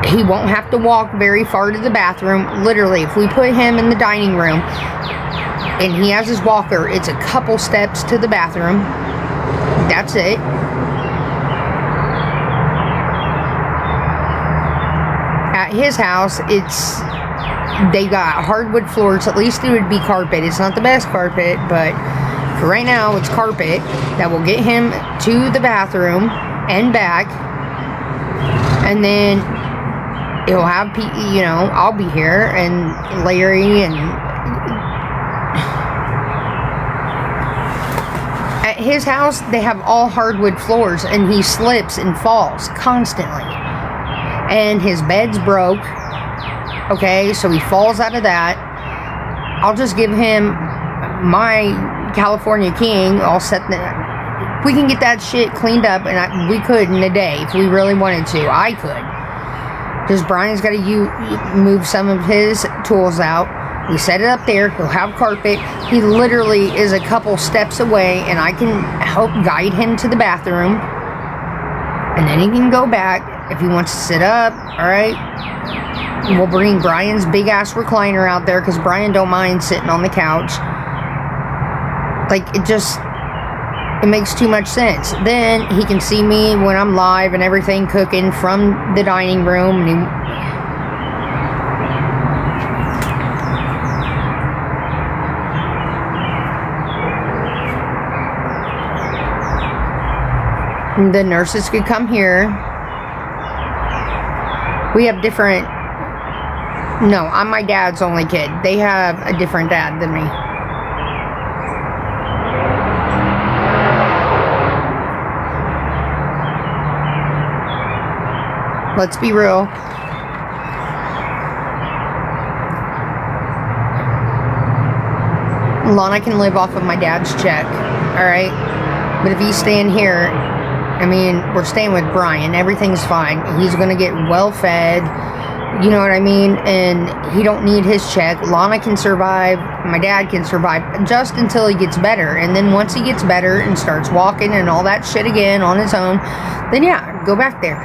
He won't have to walk very far to the bathroom. Literally, if we put him in the dining room and he has his walker, it's a couple steps to the bathroom. That's it. At his house, they got hardwood floors. At least it would be carpet. It's not the best carpet, but for right now, it's carpet that will get him to the bathroom and back. And then he'll have, I'll be here, and Larry, and at his house, they have all hardwood floors, and he slips and falls constantly. And his bed's broke, okay, so he falls out of that. I'll just give him my California King all set. We can get that shit cleaned up, and we could in a day if we really wanted to. I could. Because Brian's got to move some of his tools out. We set it up there. He'll have carpet. He literally is a couple steps away, and I can help guide him to the bathroom. And then he can go back if he wants to sit up. Alright? We'll bring Brian's big ass recliner out there, because Brian don't mind sitting on the couch. Like, it makes too much sense. Then he can see me when I'm live and everything cooking from the dining room. And the nurses could come here. We have different... No, I'm my dad's only kid. They have a different dad than me. Let's be real. Lana can live off of my dad's check. Alright? But if he's staying here, I mean, we're staying with Brian. Everything's fine. He's going to get well fed. You know what I mean? And he don't need his check. Lana can survive. My dad can survive just until he gets better. And then once he gets better and starts walking and all that shit again on his own, then yeah, go back there.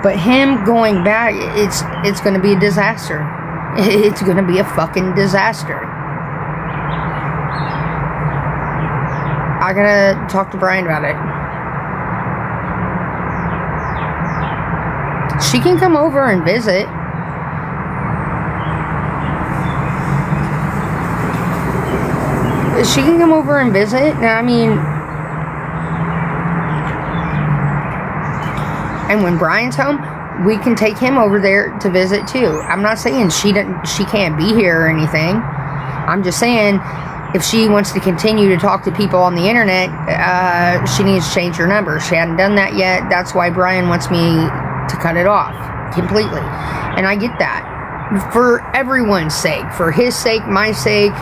But him going back, it's going to be a disaster. It's going to be a fucking disaster. I gotta talk to Brian about it. She can come over and visit. She can come over and visit. I mean... And when Brian's home, we can take him over there to visit too. I'm not saying she can't be here or anything. I'm just saying, if she wants to continue to talk to people on the internet, she needs to change her number. She hadn't done that yet. That's why Brian wants me to cut it off completely. And I get that. For everyone's sake. For his sake, my sake.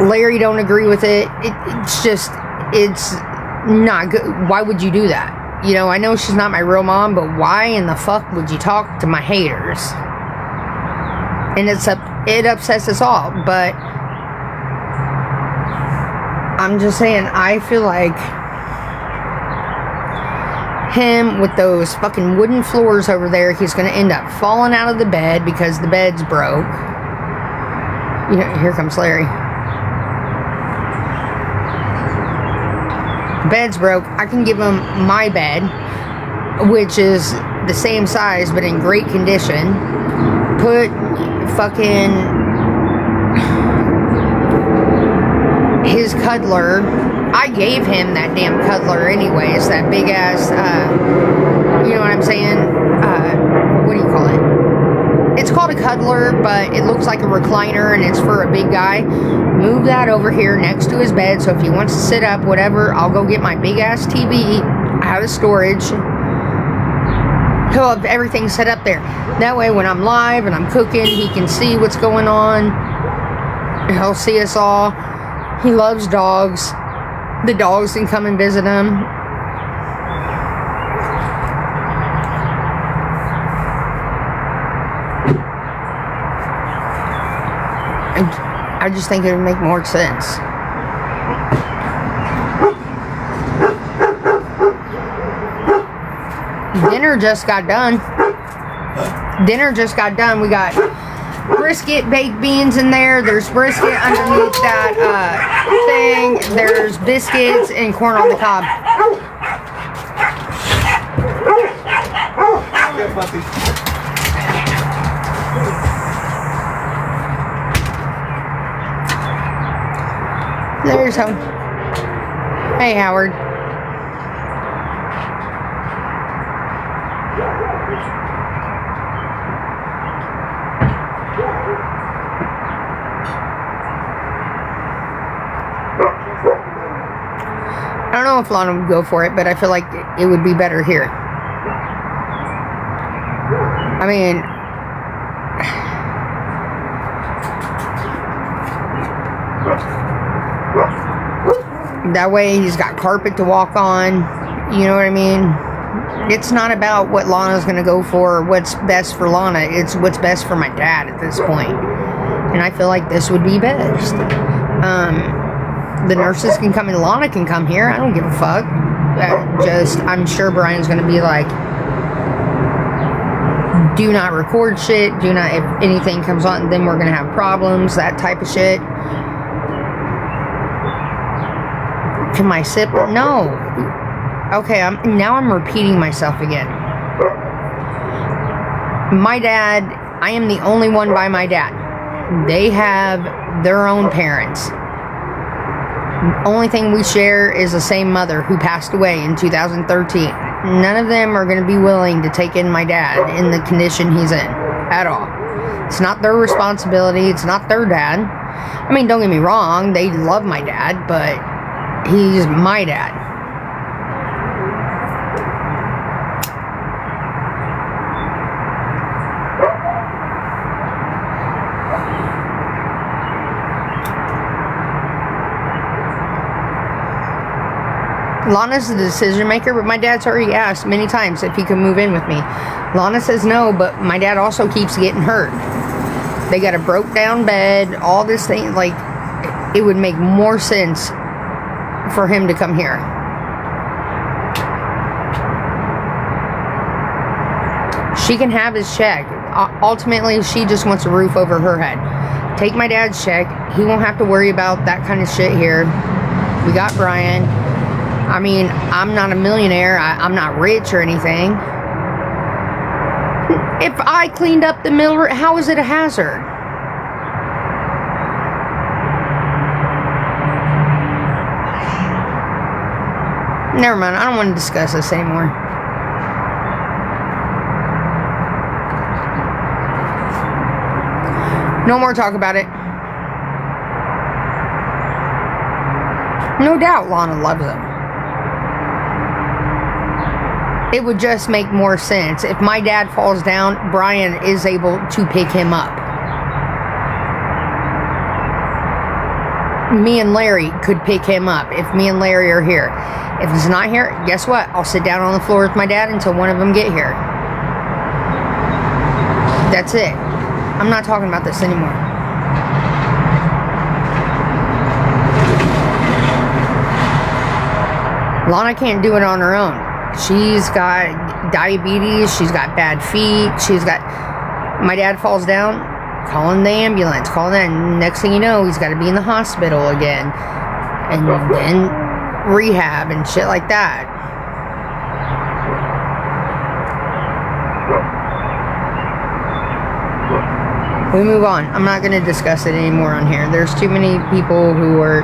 Larry don't agree with it. It's not good. Why would you do that? You know, I know she's not my real mom, but why in the fuck would you talk to my haters? And it upsets us all, but I'm just saying, I feel like him with those fucking wooden floors over there, he's going to end up falling out of the bed because the bed's broke. You know, here comes Larry. Bed's broke. I can give him my bed, which is the same size but in great condition. Put fucking his cuddler. I gave him that damn cuddler anyways, that big ass you know what I'm saying, what do you call it? It's called a cuddler, but it looks like a recliner, and it's for a big guy. Move that over here next to his bed, so if he wants to sit up, whatever, I'll go get my big ass TV out of storage. He'll have everything set up there. That way, when I'm live and I'm cooking, he can see what's going on. He'll see us all. He loves dogs. The dogs can come and visit him. I just think it would make more sense. Dinner just got done. Dinner just got done. We got brisket, baked beans in there. There's brisket underneath that thing. There's biscuits and corn on the cob. There's home. Hey, Howard. I don't know if Lana would go for it, but I feel like it would be better here. I mean, that way he's got carpet to walk on. You know what I mean? It's not about what Lana's going to go for or what's best for Lana. It's what's best for my dad at this point. And I feel like this would be best. The nurses can come and Lana can come here. I don't give a fuck. I'm sure Brian's going to be like, do not record shit. Do not, if anything comes on, then we're going to have problems. That type of shit. Can my sip? No. Okay, now I'm repeating myself again. My dad, I am the only one by my dad. They have their own parents. Only thing we share is the same mother who passed away in 2013. None of them are going to be willing to take in my dad in the condition he's in at all. It's not their responsibility. It's not their dad. I mean, don't get me wrong. They love my dad, but he's my dad. Lana's the decision maker, but my dad's already asked many times if he could move in with me. Lana says no, but my dad also keeps getting hurt. They got a broke down bed, all this thing. Like, it would make more sense for him to come here. She can have his check. Ultimately, she just wants a roof over her head. Take my dad's check. He won't have to worry about that kind of shit here. We got Brian. I mean, I'm not a millionaire. I'm not rich or anything. If I cleaned up the mill, how is it a hazard? Never mind. I don't want to discuss this anymore. No more talk about it. No doubt Lana loves him. It would just make more sense. If my dad falls down, Brian is able to pick him up. Me and Larry could pick him up if me and Larry are here. If he's not here, guess what? I'll sit down on the floor with my dad until one of them get here. That's it. I'm not talking about this anymore. Lana can't do it on her own. She's got diabetes. She's got bad feet. She's got... My dad falls down, calling the ambulance, calling that. Next thing you know, he's got to be in the hospital again. And then rehab and shit like that. We move on. I'm not going to discuss it anymore on here. There's too many people who are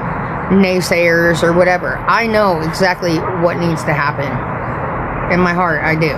naysayers or whatever. I know exactly what needs to happen. In my heart, I do.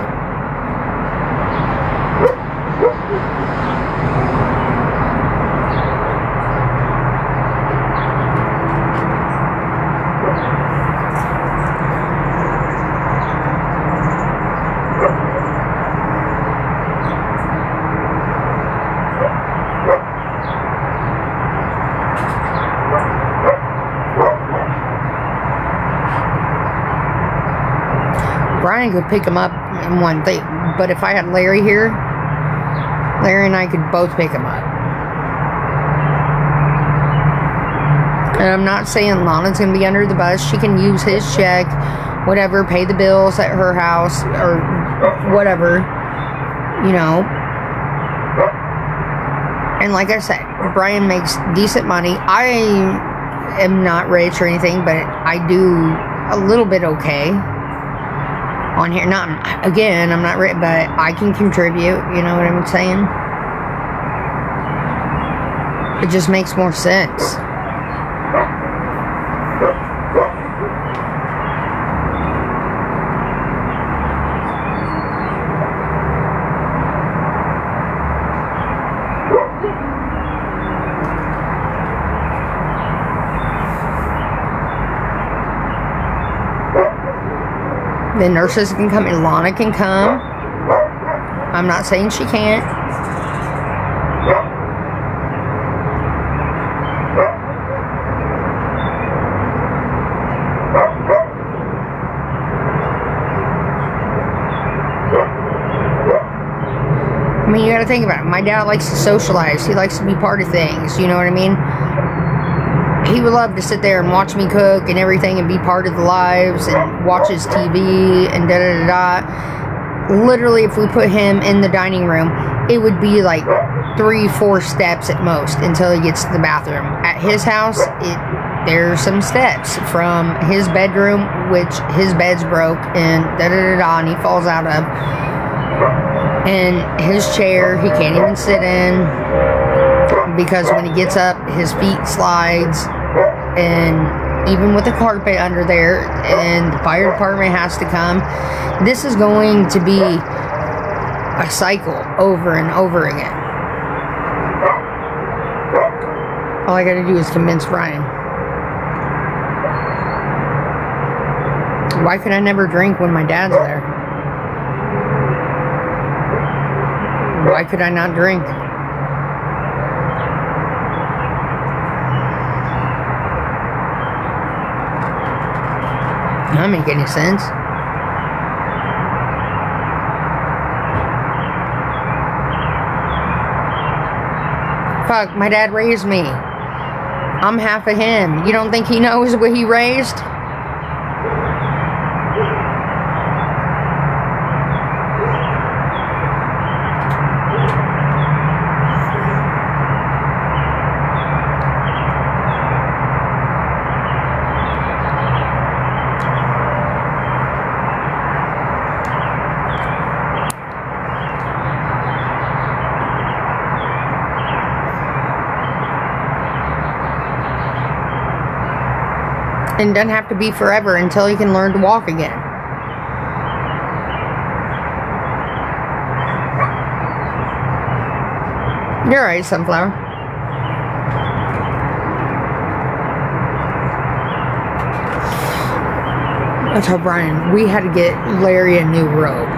Brian could pick him up in one thing, but if I had Larry here, Larry and I could both pick him up. And I'm not saying Lana's going to be under the bus. She can use his check, whatever, pay the bills at her house, or whatever, you know. And like I said, Brian makes decent money. I am not rich or anything, but I do a little bit okay on here. Not, again, I'm not rich, but I can contribute, you know what I'm saying? It just makes more sense. The nurses can come, Ilana can come. I'm not saying she can't. I mean, you gotta think about it. My dad likes to socialize. He likes to be part of things, you know what I mean? He would love to sit there and watch me cook and everything and be part of the lives and watch his TV and da-da-da-da. Literally, if we put him in the dining room, it would be like 3-4 steps at most until he gets to the bathroom. At his house, there's some steps from his bedroom, which his bed's broke, and da-da-da-da, and he falls out of. And his chair, he can't even sit in, because when he gets up, his feet slides, and even with the carpet under there, and the fire department has to come. This is going to be a cycle over and over again. All I gotta do is convince Brian. Why could I never drink when my dad's there? Why could I not drink? That doesn't make any sense. Fuck, my dad raised me. I'm half of him. You don't think he knows what he raised? And doesn't have to be forever until he can learn to walk again. You're right, Sunflower. I told Brian, we had to get Larry a new robe.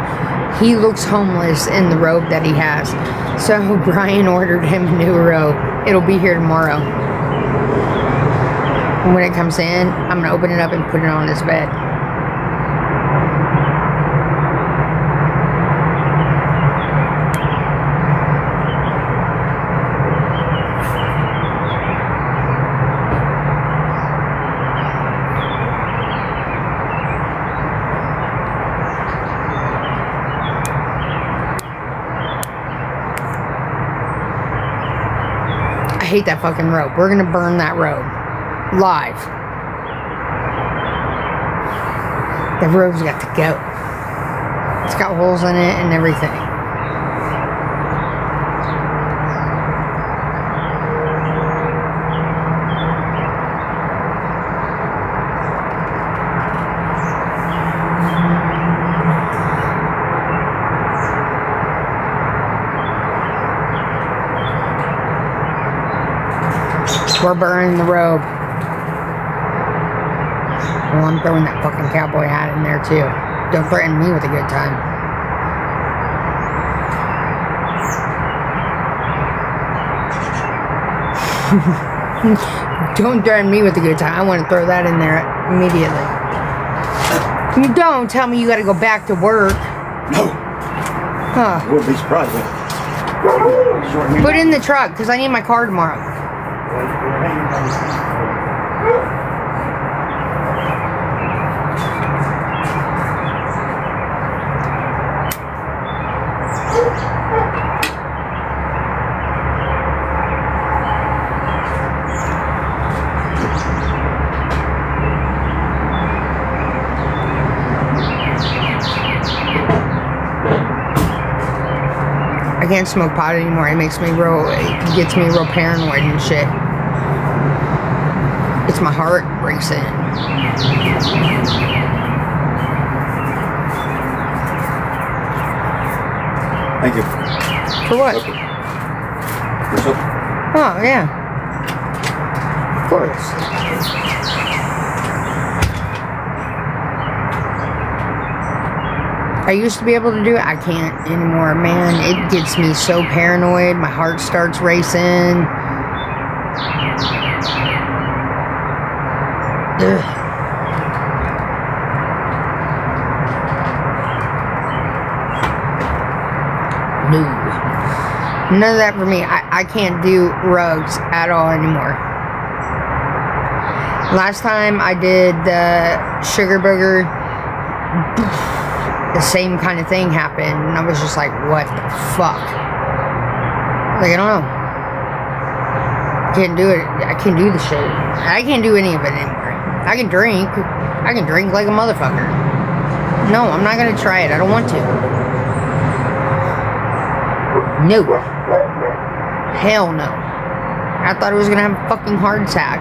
He looks homeless in the robe that he has. So Brian ordered him a new robe. It'll be here tomorrow. When it comes in, I'm going to open it up and put it on his bed. I hate that fucking robe. We're going to burn that robe. Live. The robe's got to go. It's got holes in it and everything. We're burning the robe. Well, I'm throwing that fucking cowboy hat in there too. Don't threaten me with a good time. Don't threaten me with a good time. I want to throw that in there immediately. You don't tell me you got to go back to work. No. Huh. I wouldn't be surprised. Put it in the truck because I need my car tomorrow. I can't smoke pot anymore. It gets me real paranoid and shit. It's my heart racing. Thank you. For what? Okay. What's up? Oh, yeah. Of course. I used to be able to do it. I can't anymore, man. It gets me so paranoid. My heart starts racing. Ugh. No. None of that for me. I can't do rugs at all anymore. Last time I did the sugar booger, the same kind of thing happened, and I was just like, what the fuck? Like, I don't know. I can't do it. I can't do the shit. I can't do any of it anymore. I can drink. I can drink like a motherfucker. No, I'm not gonna try it. I don't want to. No. Hell no. I thought I was gonna have a fucking heart attack.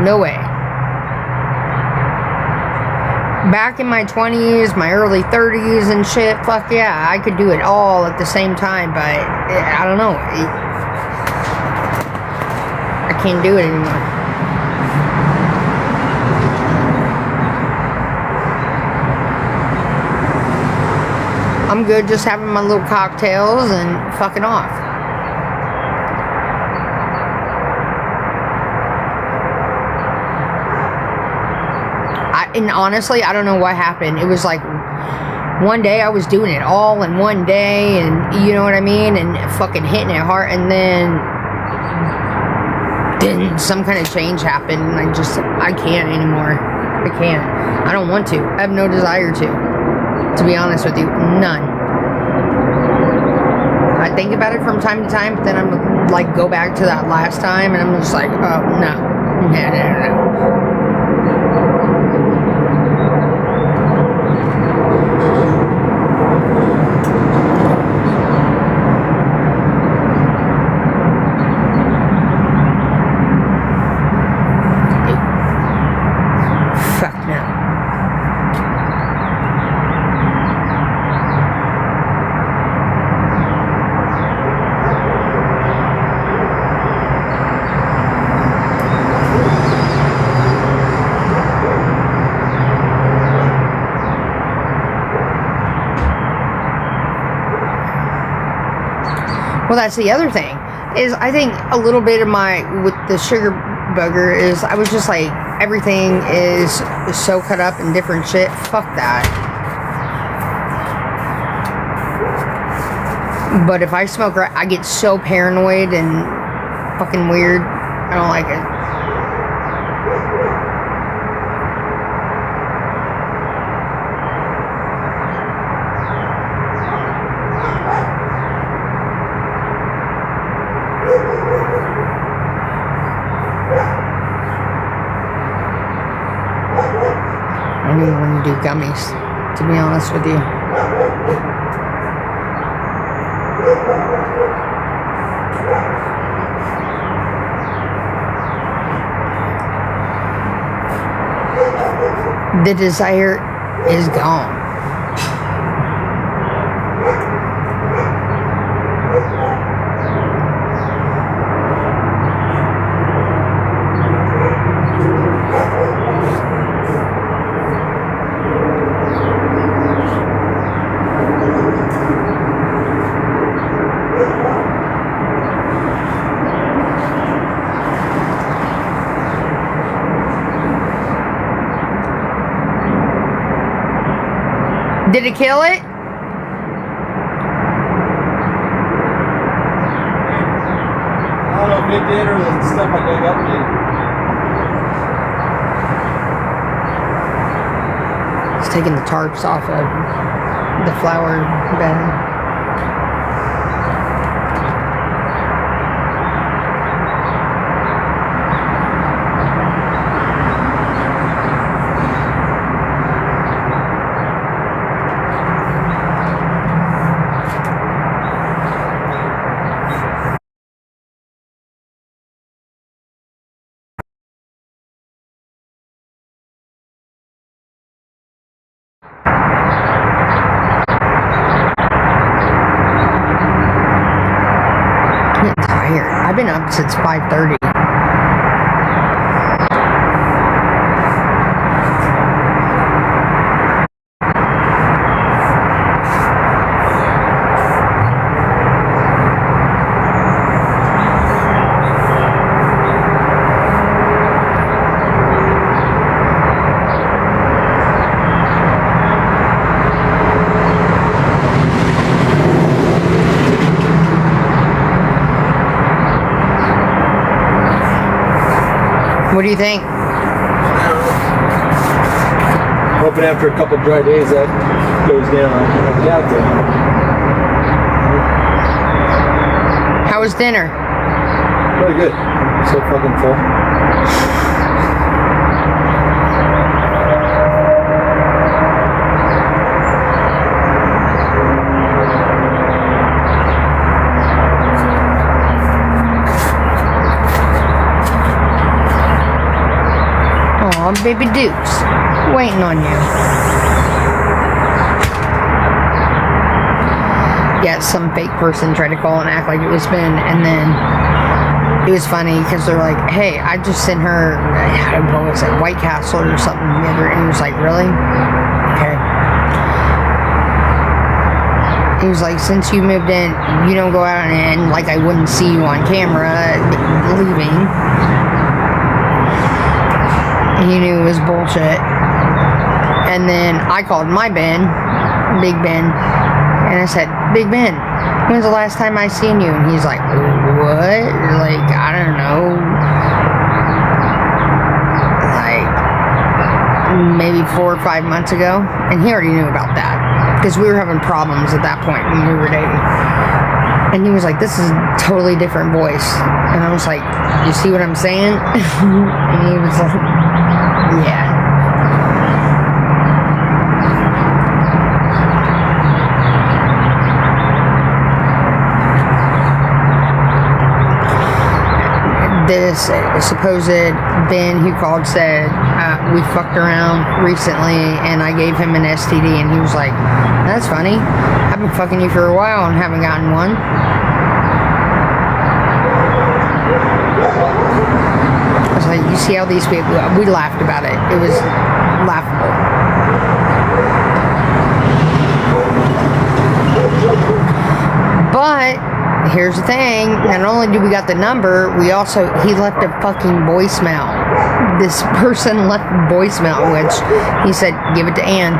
No way. Back in my 20s, my early 30s and shit, fuck yeah, I could do it all at the same time, but I don't know. I can't do it anymore. I'm good just having my little cocktails and fucking off. And honestly, I don't know what happened. It was like one day I was doing it all in one day, and you know what I mean, and fucking hitting it hard, and then some kind of change happened, and I can't anymore. I can't. I don't want to. I have no desire to be honest with you. None. I think about it from time to time, but then I'm like, go back to that last time, and I'm just like, oh, no. No. Well, that's the other thing, is I think a little bit of with the sugar booger is I was just like, everything is so cut up in different shit. Fuck that. But if I smoke, I get so paranoid and fucking weird. I don't like it. I don't even want to do gummies, to be honest with you. The desire is gone. Did it kill it? I don't know if it did or the stuff I dug up did. It's taking the tarps off of the flower bed. tired. I've been up since 5:30. What do you think? Hoping after a couple dry days that goes down. Yeah, How was dinner? pretty good. So fucking full. Aw, baby Dukes, waiting on you. Yeah, some fake person tried to call and act like it was Ben, and then it was funny because they're like, "Hey, I just sent her, what was it, White Castle or something the other," and he was like, "Really? Okay." He was like, "Since you moved in, you don't go out and like I wouldn't see you on camera leaving." He knew it was bullshit. And then I called my Ben, Big Ben, and I said, "Big Ben, when's the last time I seen you?" And he's like, "What? Like, I don't know. Like, maybe 4 or 5 months ago." And he already knew about that. Because we were having problems at that point when we were dating. And he was like, "This is a totally different voice." And I was like, "You see what I'm saying?" And he was like, "Yeah." This supposed Ben who called said, "We fucked around recently and I gave him an STD," and he was like, "That's funny. I've been fucking you for a while and haven't gotten one." I was like, "You see how these people," we laughed about it. It was laughable. But here's the thing, not only did we got the number, he left a fucking voicemail. This person left a voicemail, which he said, "Give it to Ann."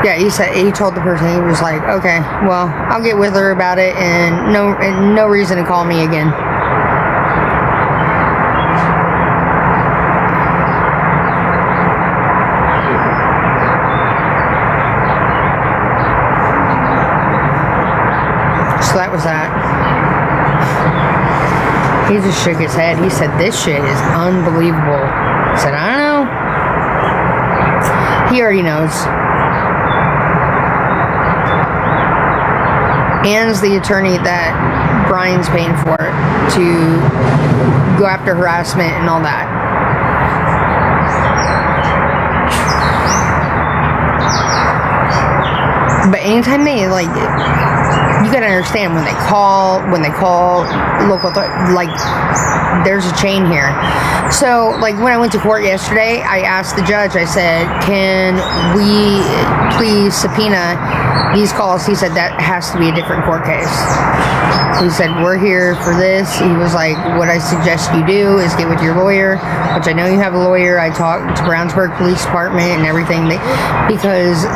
Yeah, he told the person, he was like, "Okay, well, I'll get with her about it, and no reason to call me again." So that was that. He just shook his head. He said, "This shit is unbelievable." I said, "I don't know." He already knows. Ann's the attorney that Brian's paying for to go after harassment and all that. But anytime they, like, you gotta understand, when they call local, like, there's a chain here. So, like, when I went to court yesterday, I asked the judge, I said, "Can we please subpoena these calls?" He said, "That has to be a different court case." He said, "We're here for this." He was like, "What I suggest you do is get with your lawyer," which I know you have a lawyer. I talked to Brownsburg Police Department and everything, because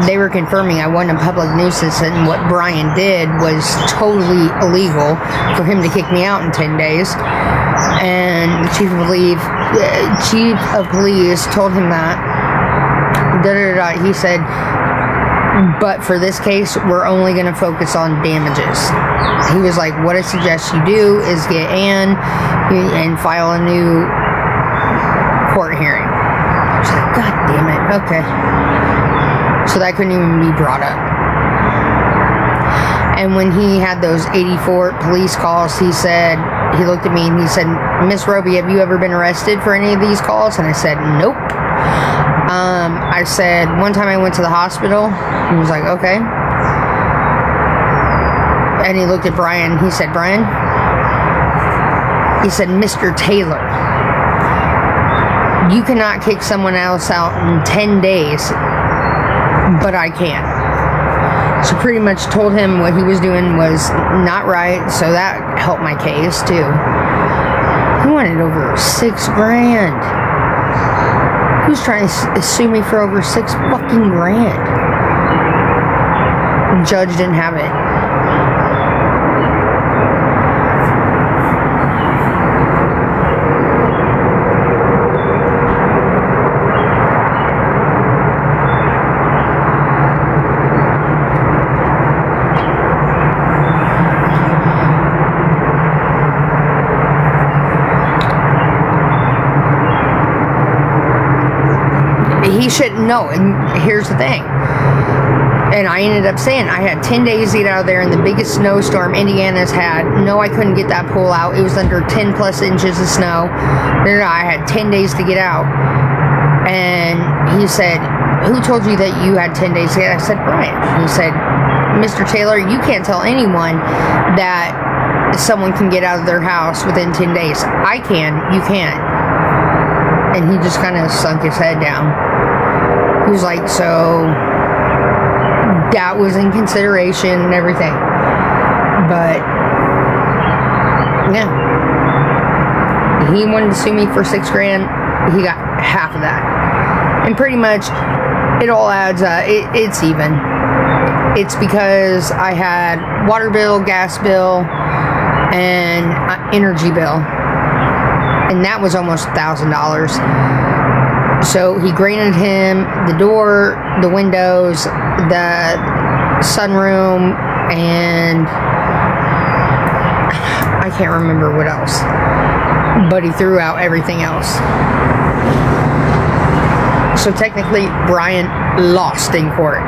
they were confirming I wasn't a public nuisance, and what Brian did was totally illegal for him to kick me out in 10 days. And the chief of police told him that. He said, "But for this case, we're only going to focus on damages." He was like, "What I suggest you do is get Ann and file a new court hearing." I was like, "God damn it, okay." So that couldn't even be brought up. And when he had those 84 police calls, he looked at me and he said, Miss Roby, have you ever been arrested for any of these calls? And I said, nope. I said, one time I went to the hospital. He was like, okay. And he looked at Brian. He said, Brian? He said, Mr. Taylor, you cannot kick someone else out in 10 days, but I can. So pretty much told him what he was doing was not right, so that helped my case too. He wanted over $6,000. Who's trying to sue me for over $6 fucking grand? The judge didn't have it. He shouldn't know. And here's the thing. And I ended up saying I had 10 days to get out of there in the biggest snowstorm Indiana's had. No, I couldn't get that pool out. It was under 10 plus inches of snow. I had 10 days to get out. And he said, who told you that you had 10 days to get out? I said, Brian. He said, Mr. Taylor, you can't tell anyone that someone can get out of their house within 10 days. I can. You can't. And he just kind of sunk his head down. He was like, so that was in consideration and everything. But yeah, he wanted to sue me for $6,000. He got half of that. And pretty much it all adds up. It's even. It's because I had water bill, gas bill, and energy bill. And that was almost $1,000. So he granted him the door, the windows, the sunroom, and I can't remember what else. But he threw out everything else. So technically, Brian lost in court.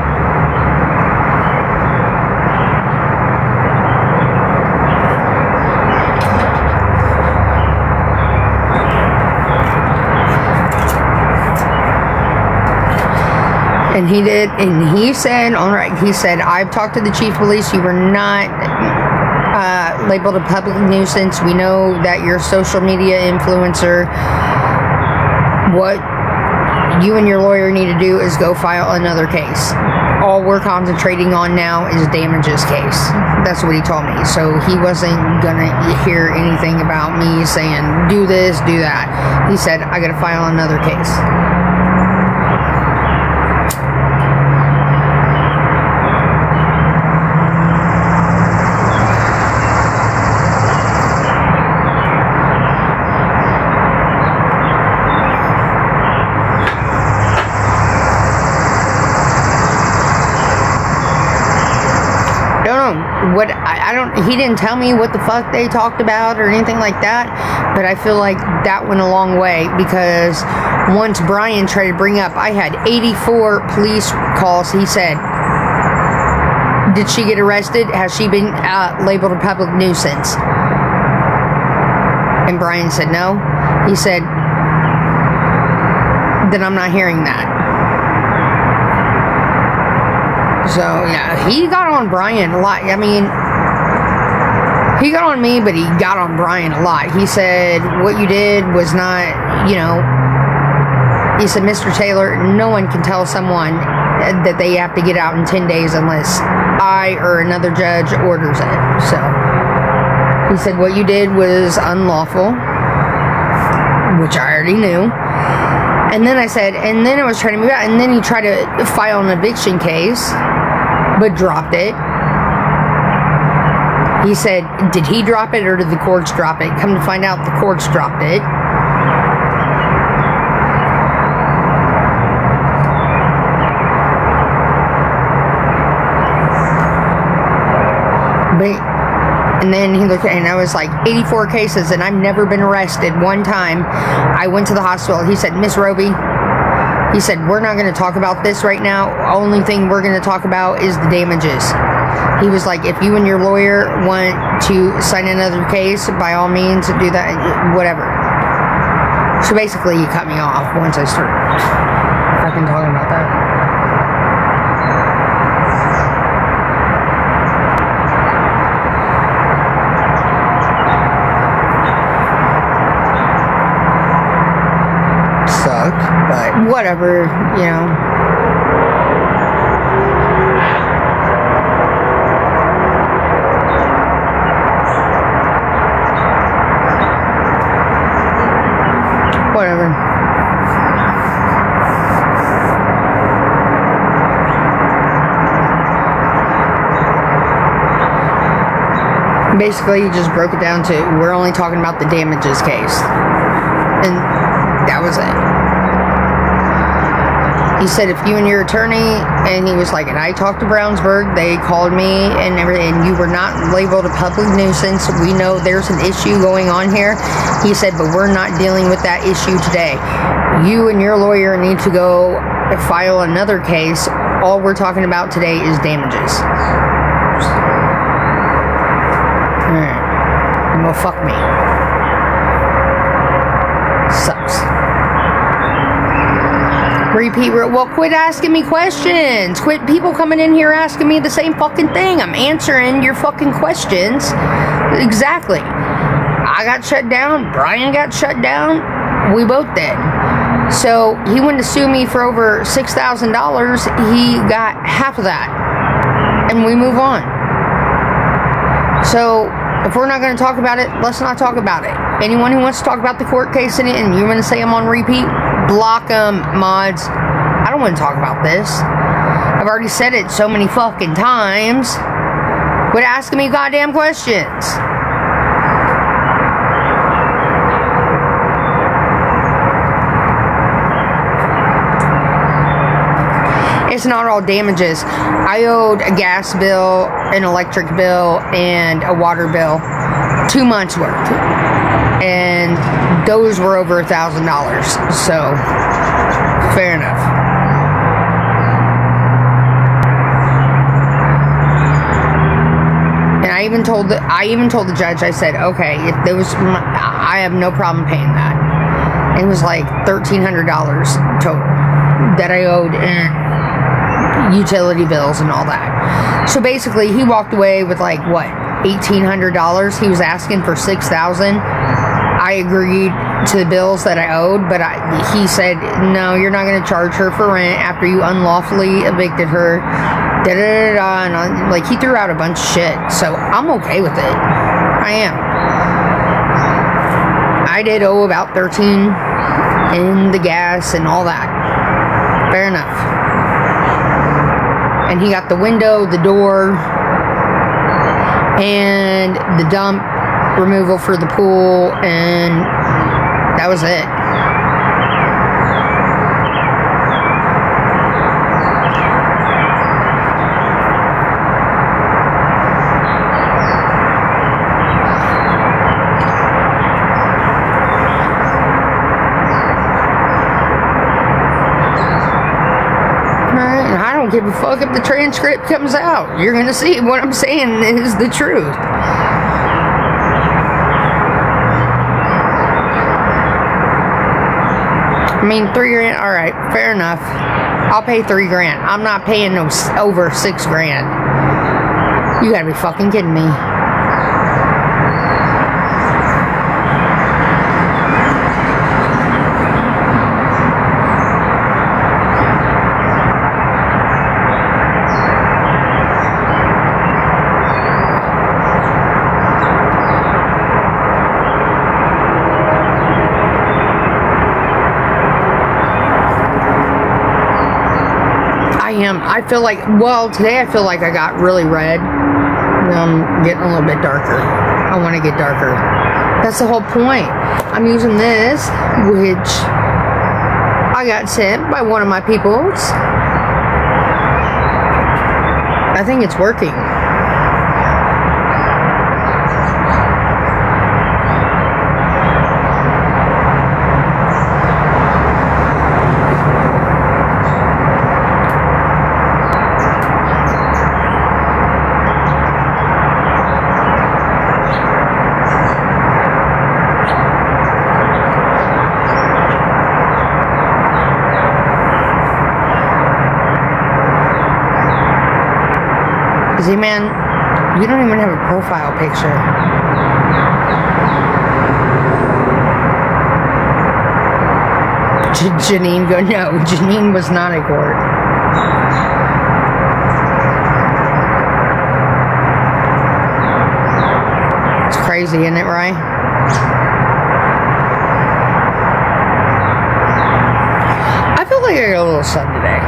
And he did, and he said, all right, he said, I've talked to the chief of police. You were not labeled a public nuisance. We know that you're a social media influencer. What you and your lawyer need to do is go file another case. All we're concentrating on now is damages case. That's what he told me. So he wasn't gonna hear anything about me saying, do this, do that. He said, I gotta file another case. He didn't tell me what the fuck they talked about or anything like that, but I feel like that went a long way, because once Brian tried to bring up, I had 84 police calls. He said, did she get arrested? Has she been labeled a public nuisance? And Brian said no. He said, then I'm not hearing that. So yeah, he got on Brian a lot. I mean, he got on me, but he got on Brian a lot. He said, what you did was not, he said, Mr. Taylor, no one can tell someone that they have to get out in 10 days unless I or another judge orders it. So he said, what you did was unlawful, which I already knew. And then I said, and then I was trying to move out, and then he tried to file an eviction case, but dropped it. He said, did he drop it or did the courts drop it? Come to find out, the courts dropped it. And then he looked at it, and I was like, 84 cases, and I've never been arrested. One time, I went to the hospital. He said, Miss Roby, he said, we're not going to talk about this right now. Only thing we're going to talk about is the damages. He was like, if you and your lawyer want to sign another case, by all means, do that, whatever. So basically, he cut me off once I started fucking talking about that. But whatever, you know. Whatever. Basically, he just broke it down to, we're only talking about the damages case. And that was it. He said, if you and your attorney, and he was like, and I talked to Brownsburg, they called me and everything, and you were not labeled a public nuisance. We know there's an issue going on here. He said, but we're not dealing with that issue today. You and your lawyer need to go file another case. All we're talking about today is damages. Alright. Well, fuck me. Sucks. Repeat, well, quit asking me questions. Quit people coming in here asking me the same fucking thing. I'm answering your fucking questions. Exactly. I got shut down. Brian got shut down. We both did. So he wanted to sue me for over $6,000. He got half of that. And we move on. So if we're not going to talk about it, let's not talk about it. Anyone who wants to talk about the court case in it and you want to say I'm on repeat, block them, mods. I don't want to talk about this. I've already said it so many fucking times. Quit asking me goddamn questions. It's not all damages. I owed a gas bill, an electric bill, and a water bill. 2 months worth. And those were over $1,000. So, fair enough. And I even told the judge, I said, okay, if there was, I have no problem paying that. It was like $1,300 total that I owed in utility bills and all that. So basically, he walked away with like what, $1,800. He was asking for $6,000. I agreed to the bills that I owed, but he said, no, you're not going to charge her for rent after you unlawfully evicted her. Da da da da. And like, he threw out a bunch of shit. So I'm okay with it. I am. I did owe about $13 in the gas and all that. Fair enough. And he got the window, the door, and the dump removal for the pool, and that was it. I don't give a fuck if the transcript comes out. You're gonna see what I'm saying is the truth. I mean, $3,000. All right, fair enough. I'll pay $3,000. I'm not paying no over $6,000. You gotta be fucking kidding me. I feel like, well, today I feel like I got really red. I'm getting a little bit darker. I want to get darker. That's the whole point. I'm using this, which I got sent by one of my peoples. I think it's working. Z-Man, you don't even have a profile picture. Janine go, no, Janine was not at court. It's crazy, isn't it, right? I feel like I got a little sun today.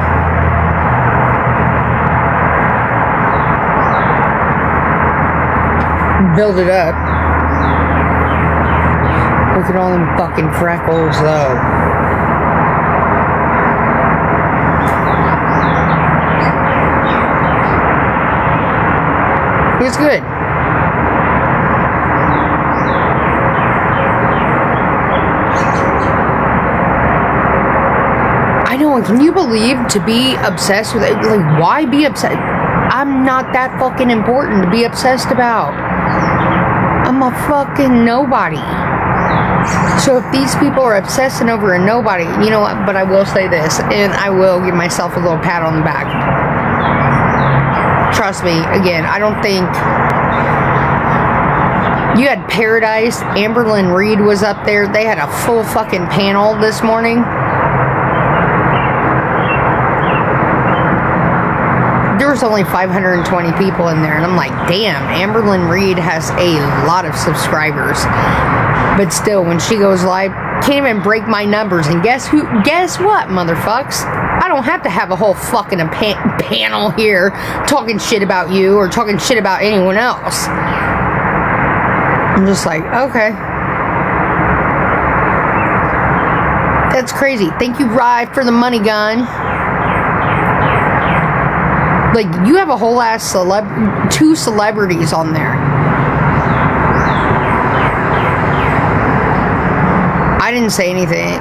Build it up. Look at all them fucking freckles, though. It's good. I know, and can you believe to be obsessed with it? Like, why be obsessed? I'm not that fucking important to be obsessed about. I'm a fucking nobody. So if these people are obsessing over a nobody, you know what? But I will say this, and I will give myself a little pat on the back. Trust me, again, I don't think... You had Paradise, Amberlynn Reed was up there. They had a full fucking panel this morning. There was only 520 people in there, and I'm like, damn, Amberlynn Reed has a lot of subscribers. But still, when she goes live, can't even break my numbers. And guess who? Guess what, motherfucks? I don't have to have a whole fucking panel here talking shit about you or talking shit about anyone else. I'm just like, okay. That's crazy. Thank you, Rye, for the money gun. Like, you have a whole ass two celebrities on there. I didn't say anything.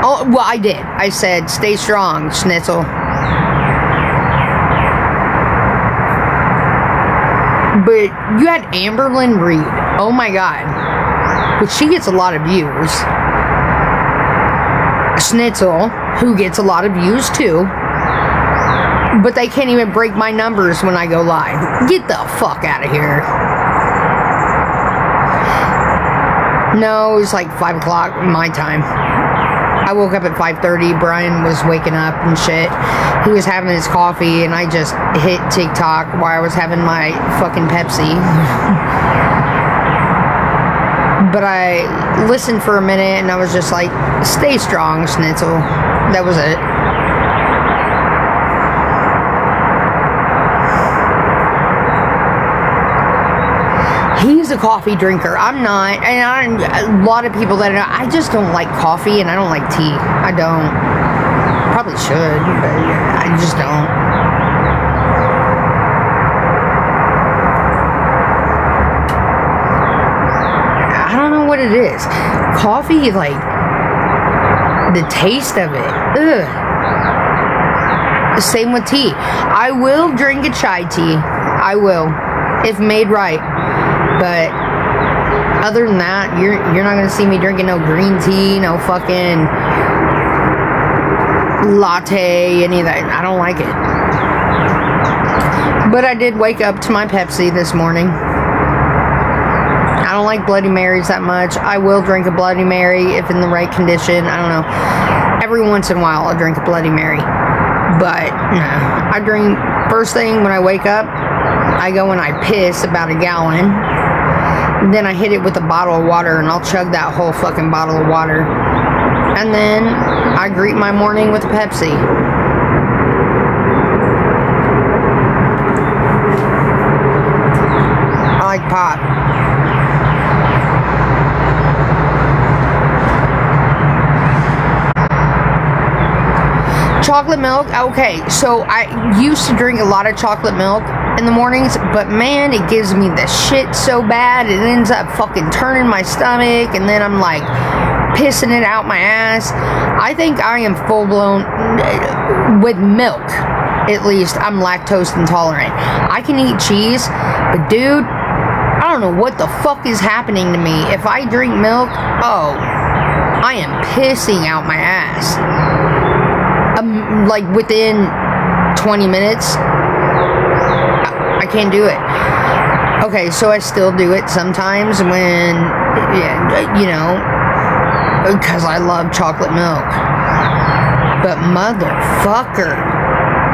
Oh, well, I did. I said, stay strong, Schnitzel. But you had Amberlynn Reed. Oh my god. But she gets a lot of views. Schnitzel, who gets a lot of views too. But they can't even break my numbers when I go live. Get the fuck out of here. No, it was like 5 o'clock my time. I woke up at 5:30. Brian was waking up and shit. He was having his coffee, and I just hit TikTok while I was having my fucking Pepsi. But I listened for a minute, and I was just like, stay strong, Schnitzel. That was it. He's a coffee drinker. I'm not. And a lot of people that I just don't like coffee, and I don't like tea. I don't. Probably should, but I just don't. I don't know what it is. Coffee, like, the taste of it. Ugh. Same with tea. I will drink a chai tea. I will. If made right. But other than that, you're not gonna see me drinking no green tea, no fucking latte, any of that. I don't like it. But I did wake up to my Pepsi this morning. I don't like Bloody Marys that much. I will drink a Bloody Mary if in the right condition. I don't know. Every once in a while I'll drink a Bloody Mary. But no, I drink first thing when I wake up. I go and I piss about a gallon. Then I hit it with a bottle of water, and I'll chug that whole fucking bottle of water. And then I greet my morning with a Pepsi. I like pop. Chocolate milk? Okay, so I used to drink a lot of chocolate milk in the mornings, but man, it gives me the shit so bad, it ends up fucking turning my stomach, and then I'm like pissing it out my ass. I think I am full blown with milk. At least I'm lactose intolerant. I can eat cheese, but dude, I don't know what the fuck is happening to me. If I drink milk, oh, I am pissing out my ass. Like within 20 minutes, I can't do it. Okay, so I still do it sometimes when, you know, because I love chocolate milk. But motherfucker,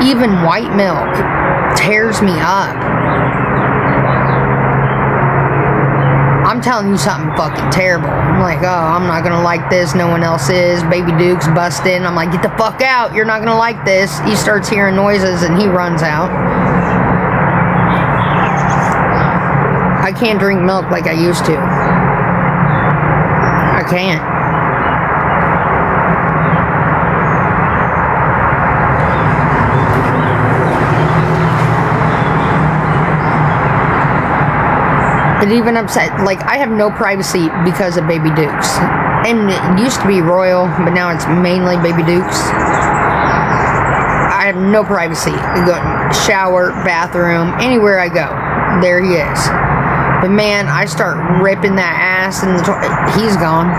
even white milk tears me up. I'm telling you something fucking terrible. I'm like, oh, I'm not gonna like this. No one else is. Baby Duke's busting. I'm like, get the fuck out. You're not gonna like this. He starts hearing noises and he runs out. I can't drink milk like I used to. I can't. It even upset, like, I have no privacy because of Baby Dukes. And it used to be Royal, but now it's mainly Baby Dukes. I have no privacy. I go shower, bathroom, anywhere I go, there he is. But man, I start ripping that ass and he's gone.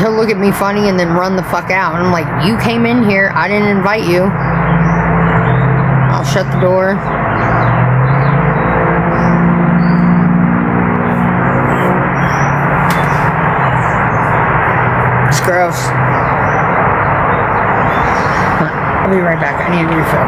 He'll look at me funny and then run the fuck out. And I'm like, you came in here, I didn't invite you. I'll shut the door. It's gross. I'll be right back. I need a refill.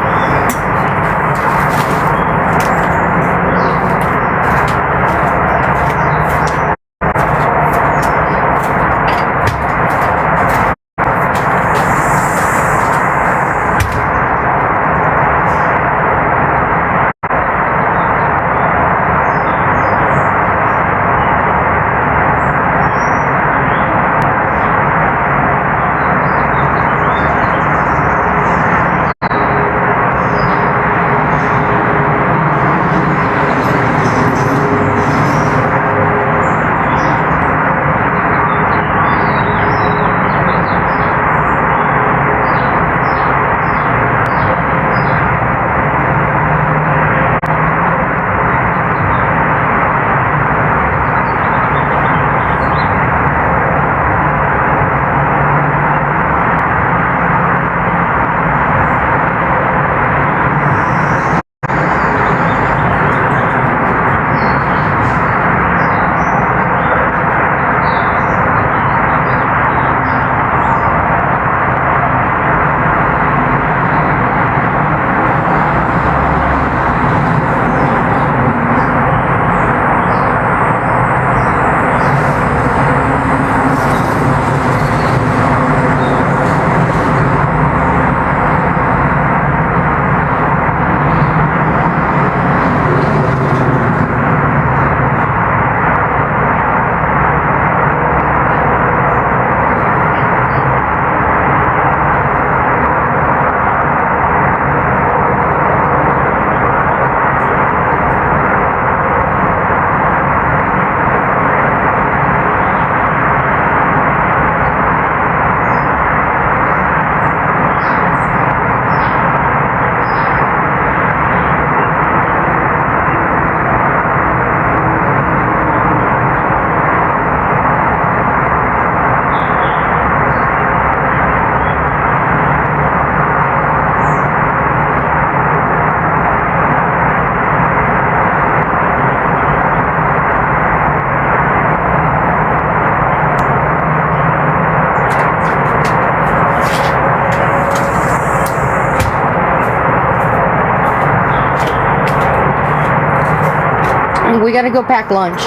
We gotta go pack lunch.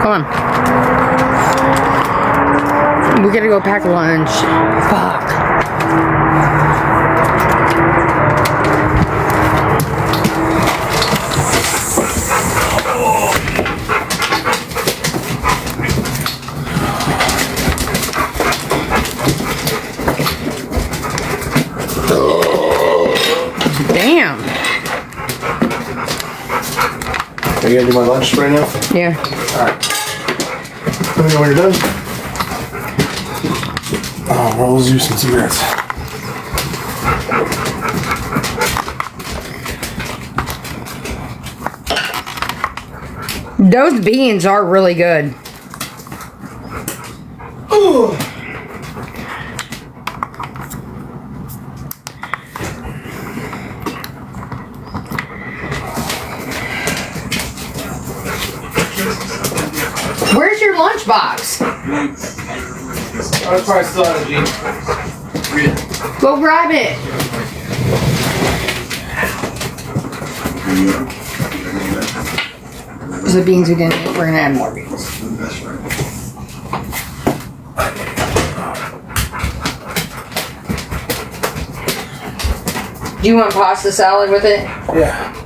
Come on. We gotta go pack lunch. Fuck. Damn. Are you gonna do my lunch right now? Yeah. Alright. Let me know when you're done. Rolls you some cigarettes. Those beans are really good. Ooh. lunchbox. I probably still have a Jeep. Go grab it. The beans we didn't eat, we're gonna add more beans. Do you want pasta salad with it? Yeah.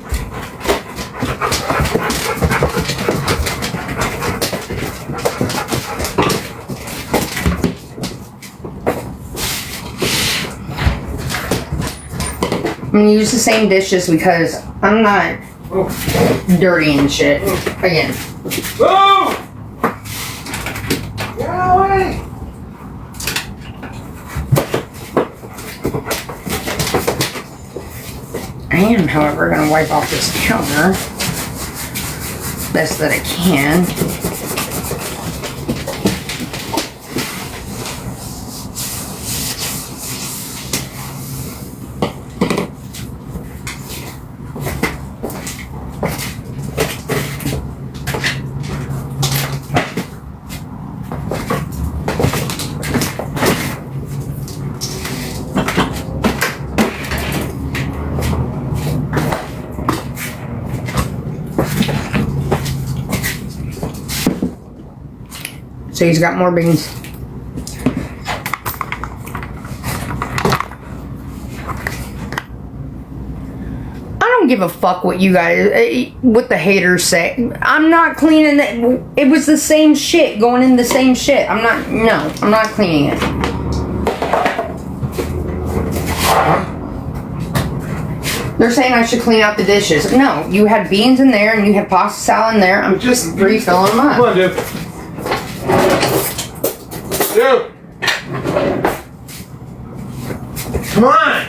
I'm gonna use the same dishes because I'm not dirty and shit. Again. Whoa! Get away! I am, however, gonna wipe off this counter best that I can. So he's got more beans. I don't give a fuck what you guys, what the haters say. I'm not cleaning it. It was the same shit going in the same shit. I'm not cleaning it. They're saying I should clean out the dishes. No, you had beans in there and you had pasta salad in there. I'm just refilling them up. Come on, dude. Dude! Come on!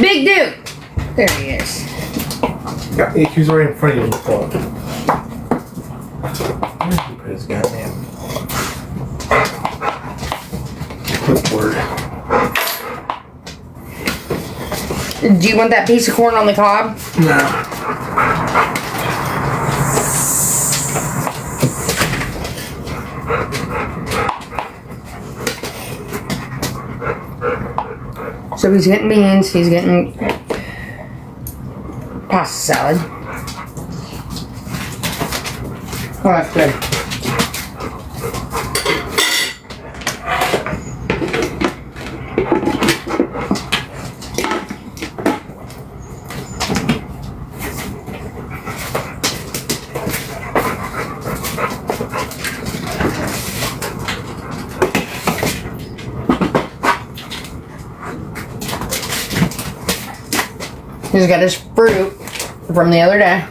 Big dude! There he is. Yeah, he's right in front of you on the phone. Where's he put his goddamn clipboard? Do you want that piece of corn on the cob? No. So he's getting beans, he's getting pasta salad. Oh, that's good. He's got his fruit from the other day.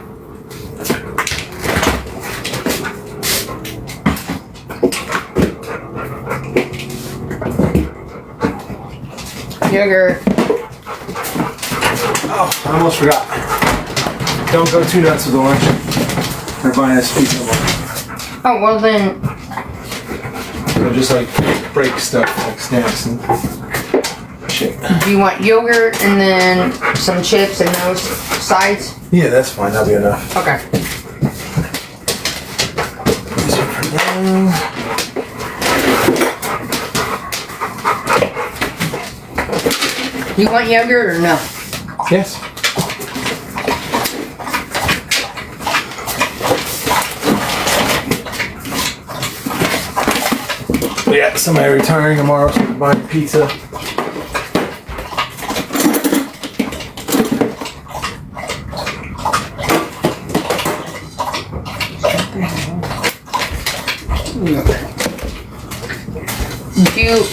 Yogurt. Oh, I almost forgot. Don't go too nuts with the lunch. They're buying us pizza. Oh, well then. They'll just like break stuff like snacks and shit. Do you want yogurt and then some chips and those sides? Yeah, that's fine. That'll be enough. Okay. This one for now. Do you want yogurt or no? Yes. But yeah, somebody retiring tomorrow, so we're buying pizza.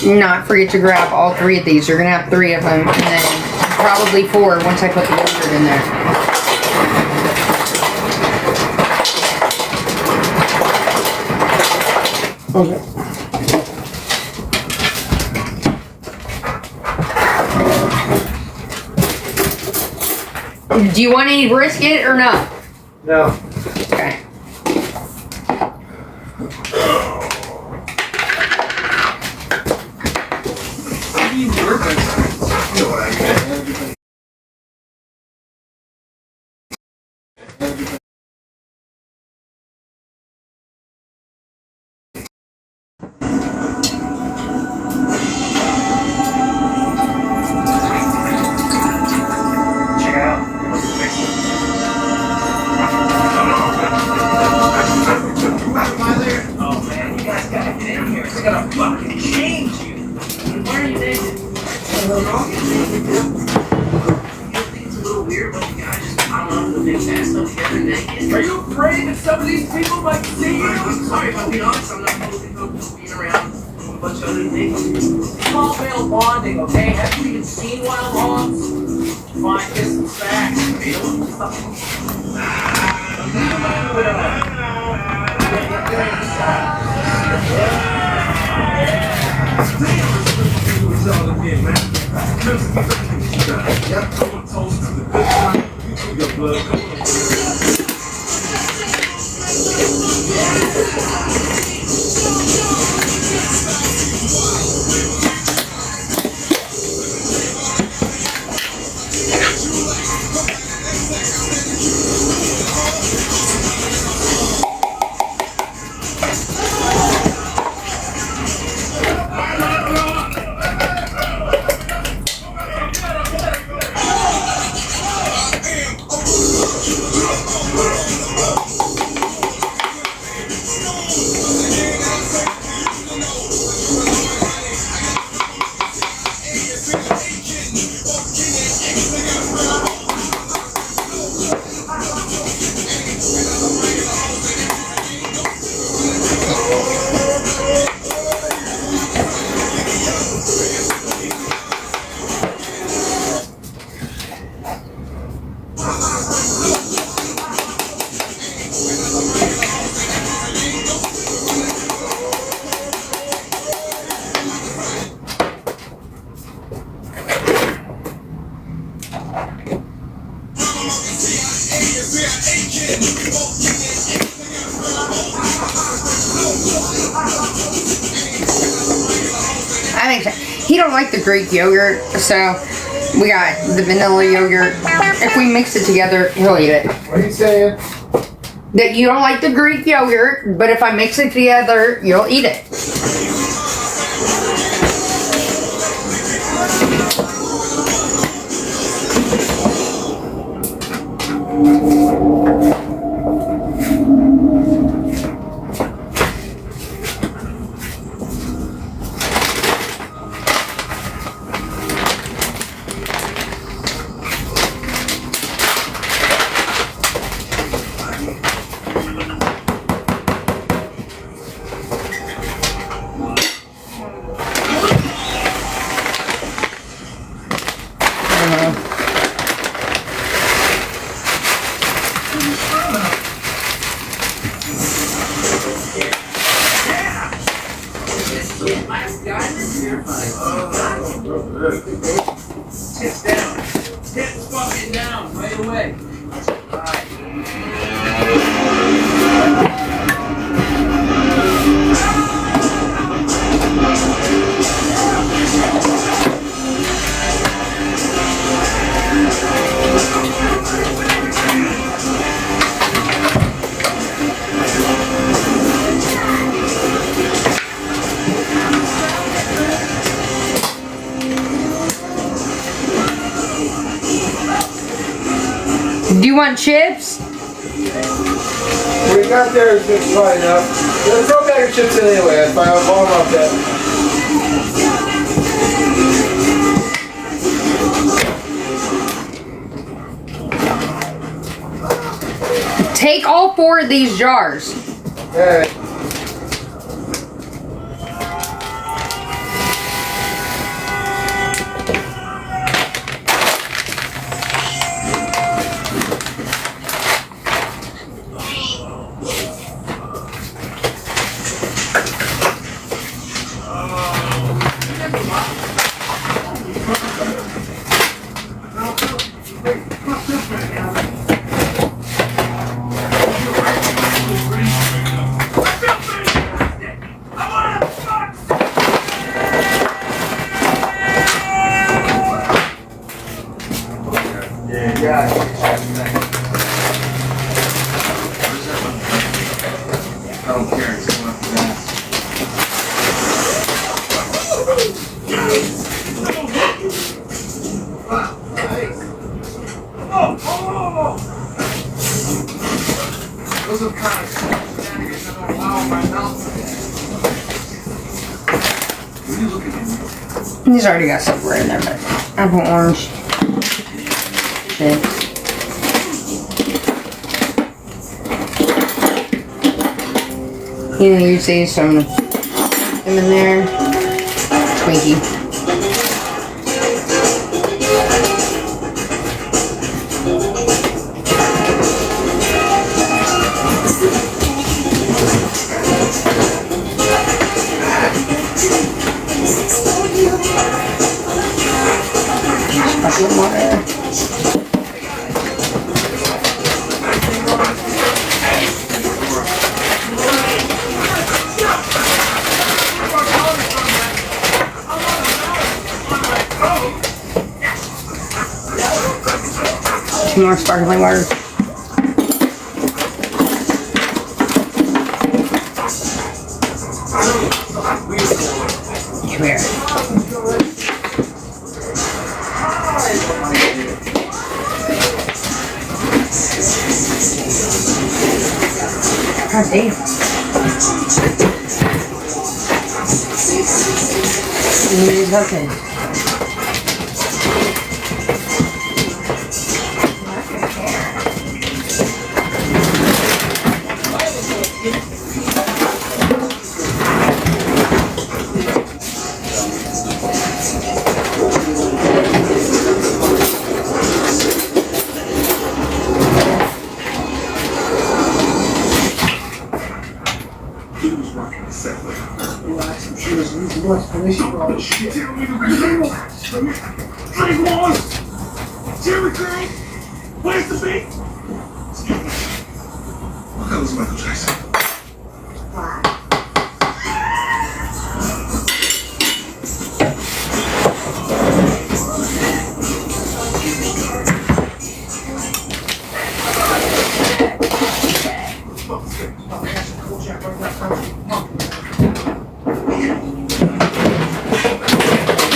Do not forget to grab all three of these. You're gonna have three of them, and then probably four once I put the yogurt in there. Okay. Do you want any brisket or no? No. Okay. Are you afraid that some of these people might see you? I'm sorry if I'm being honest, I'm not posing to being around a bunch of other things. It's called male bonding, okay? Have you even seen wild hogs? Fine, get some facts. I think he don't like the Greek yogurt, so we got the vanilla yogurt. If we mix it together, he'll eat it. What are you saying? That you don't like the Greek yogurt, but if I mix it together, you'll eat it. Sit down. Sit fucking down right away. Do you want chips? What you got there is just fine enough. Let's throw back your chips in anyway. That's fine. I'll ball them up then. Take all 4 of these jars. Alright. I don't care. It's going up the gas. Wow. Nice. Those are kind of shenanigans that don't allow my mouth. What are you looking at? He's already got silver in there, but apple orange. Shit. You know, you see some him in there. Twinkie. Two more sparkling water. Come here. God damn. He's hooking. Where's the beat? What the hell is Michael Jackson?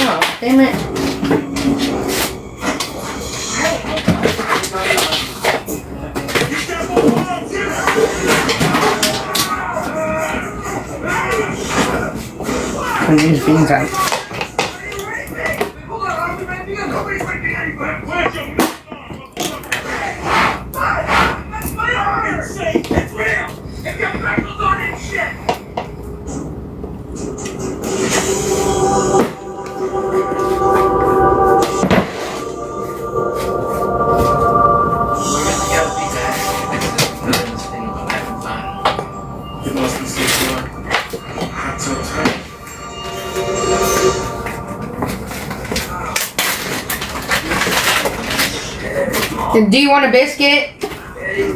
Oh, damn it. And these beans out. Do you want a biscuit?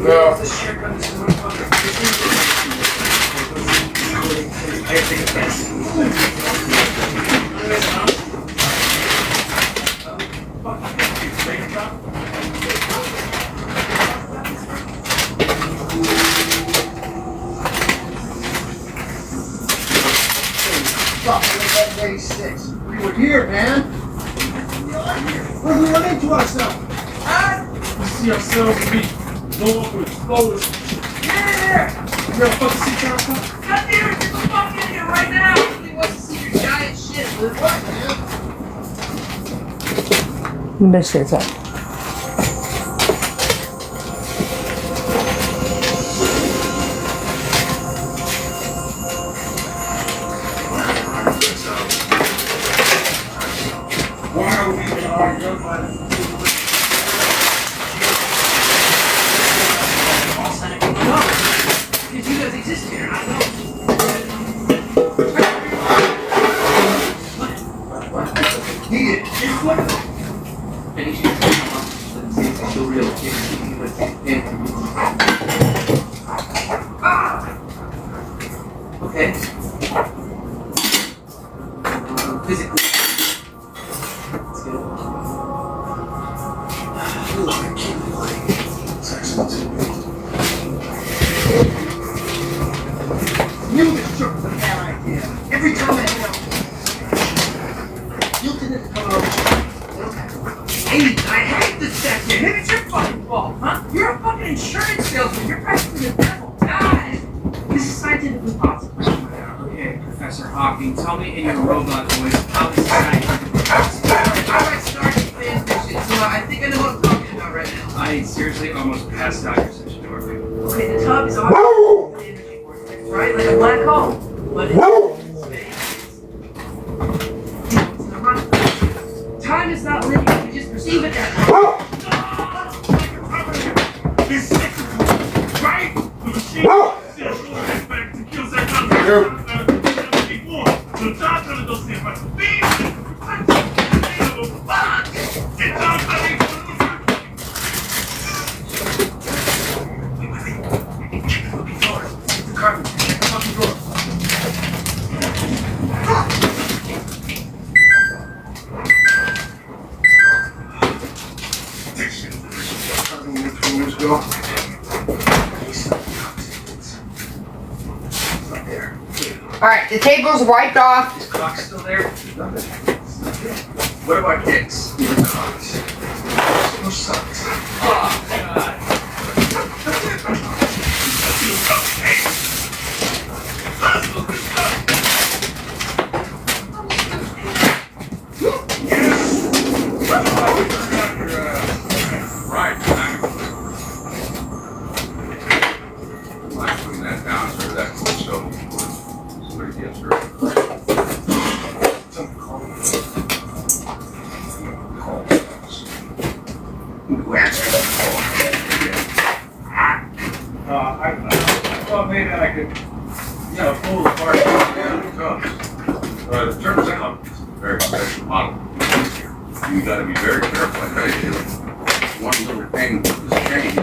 No. We were here, man. We went into ourselves. We see ourselves to be no longer exposed. Yeah! You ever fucking see John Connor? God damn it, get the fuck in here right now! I really want to see your giant shit. What, man? Biscuits up. Why are we even arguing about it? Because you guys exist here, I know. Okay. Physically. Let's get it. You just took the bad idea. Every time I hang out, you didn't come out. I hate this second. Maybe it's your fucking fault, huh? You're a fucking insurance salesman. You're practically the devil. God! This is scientifically possible. Okay, Professor Hawking, tell me in your robot voice how this is scientifically That's not your section, Dorothy. Okay, the tub is on the energy vortex, right? Like a black hole. But it's in space. You know, it's in a run. Time is not linear. You just perceive it that way. It's cyclical, right? The machine is back to kill that so John's gonna go see if I can beat and John's gonna be Carpet, check the fucking door. Years ago. Alright, the table's wiped off. Is clock's still there? What about dicks? No socks. Oh, God. right. Like putting that down so that cool show. Somebody gets hurt. I thought maybe I could, pull the part down the cups. But it turns out it's a very special model. You gotta be very careful. I tell you, one little thing is changed.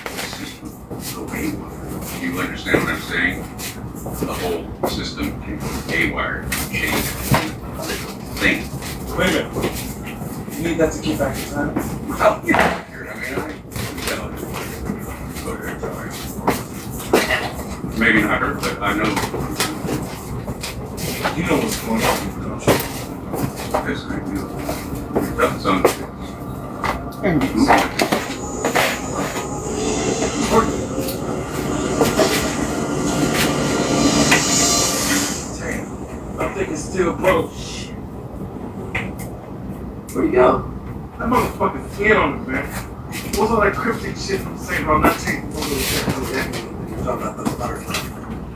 The system will go haywire. You understand what I'm saying? The whole system can go haywire, change thing. Wait a minute. You need that to keep back in time? Well, you know, here, I mean, go there, sorry. Maybe not her, but I know. You know what's going on, don't you? Yes, I do. You've done some things. I'm thinking still broke. Where'd you go? That motherfucker's skin on the back. What's all that cryptic shit from saying about not taking photos of that? You're talking about the butterfly.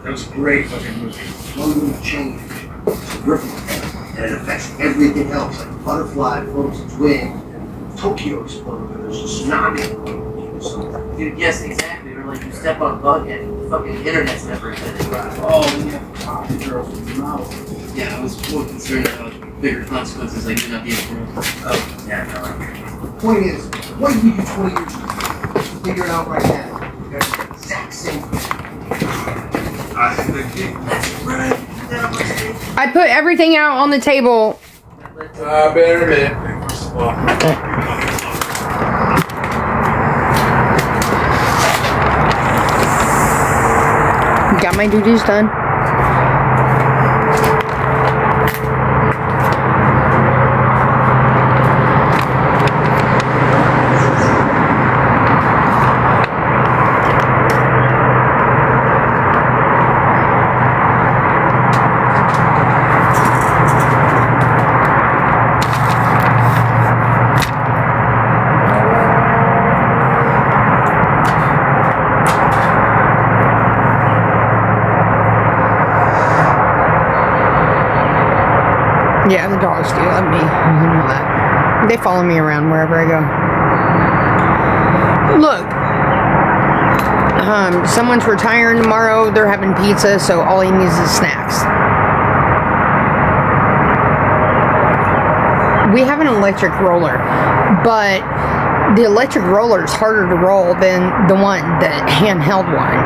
That was a great fucking movie. One little change. It's a ripple effect, and it affects everything else. Like a butterfly floats its wing, and Tokyo exploded, and there's a tsunami. So, Dude, yes, exactly. Or like you step on a bug and the fucking internet's never invented. oh, yeah, Poppy girl from the novel. Yeah, I was more concerned about bigger consequences like not being through. Oh, yeah, no. The point is, what did you do 20 years ago? Figure it out right now. You guys are the exact same thing. I think the kid. That's right. I put everything out on the table. Better a minute. First of all. Got my duties done. Yeah, the dogs do love me. You know that. They follow me around wherever I go. Look. Someone's retiring tomorrow. They're having pizza, so all he needs is snacks. We have an electric roller, but the electric roller is harder to roll than the handheld one.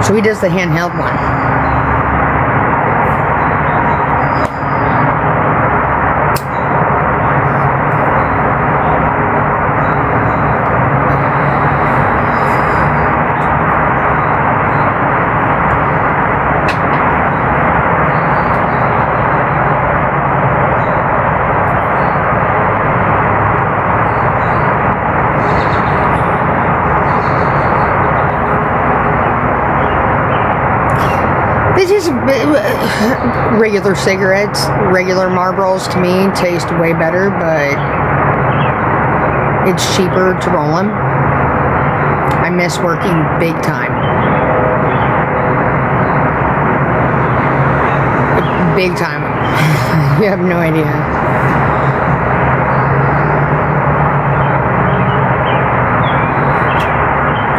So he does the handheld one. Regular cigarettes, regular Marlboros to me taste way better, but It's cheaper to roll them. I miss working big time. Big time. You have no idea.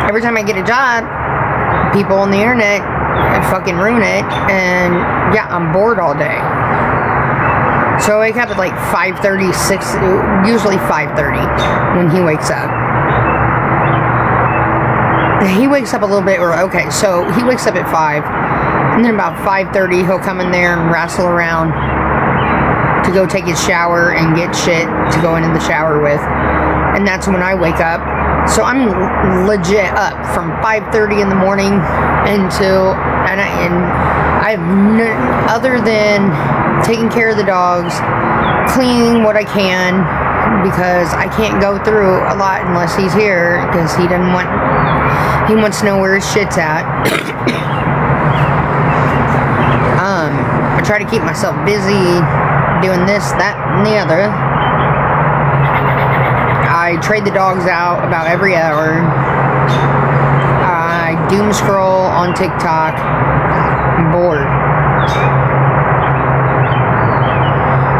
Every time I get a job, people on the internet fucking ruin it, and yeah, I'm bored all day. So I wake up at like 5:30, 6, usually 5:30 when he wakes up. He wakes up a little bit early. Okay, so he wakes up at 5, and then about 5:30 he'll come in there and wrestle around to go take his shower and get shit to go into the shower with. And that's when I wake up. So I'm legit up from 5:30 in the morning until, and I have other than taking care of the dogs, cleaning what I can, because I can't go through a lot unless he's here, because he wants to know where his shit's at. I try to keep myself busy doing this, that, and the other. I trade the dogs out about every hour. I doom scroll on TikTok. I'm bored.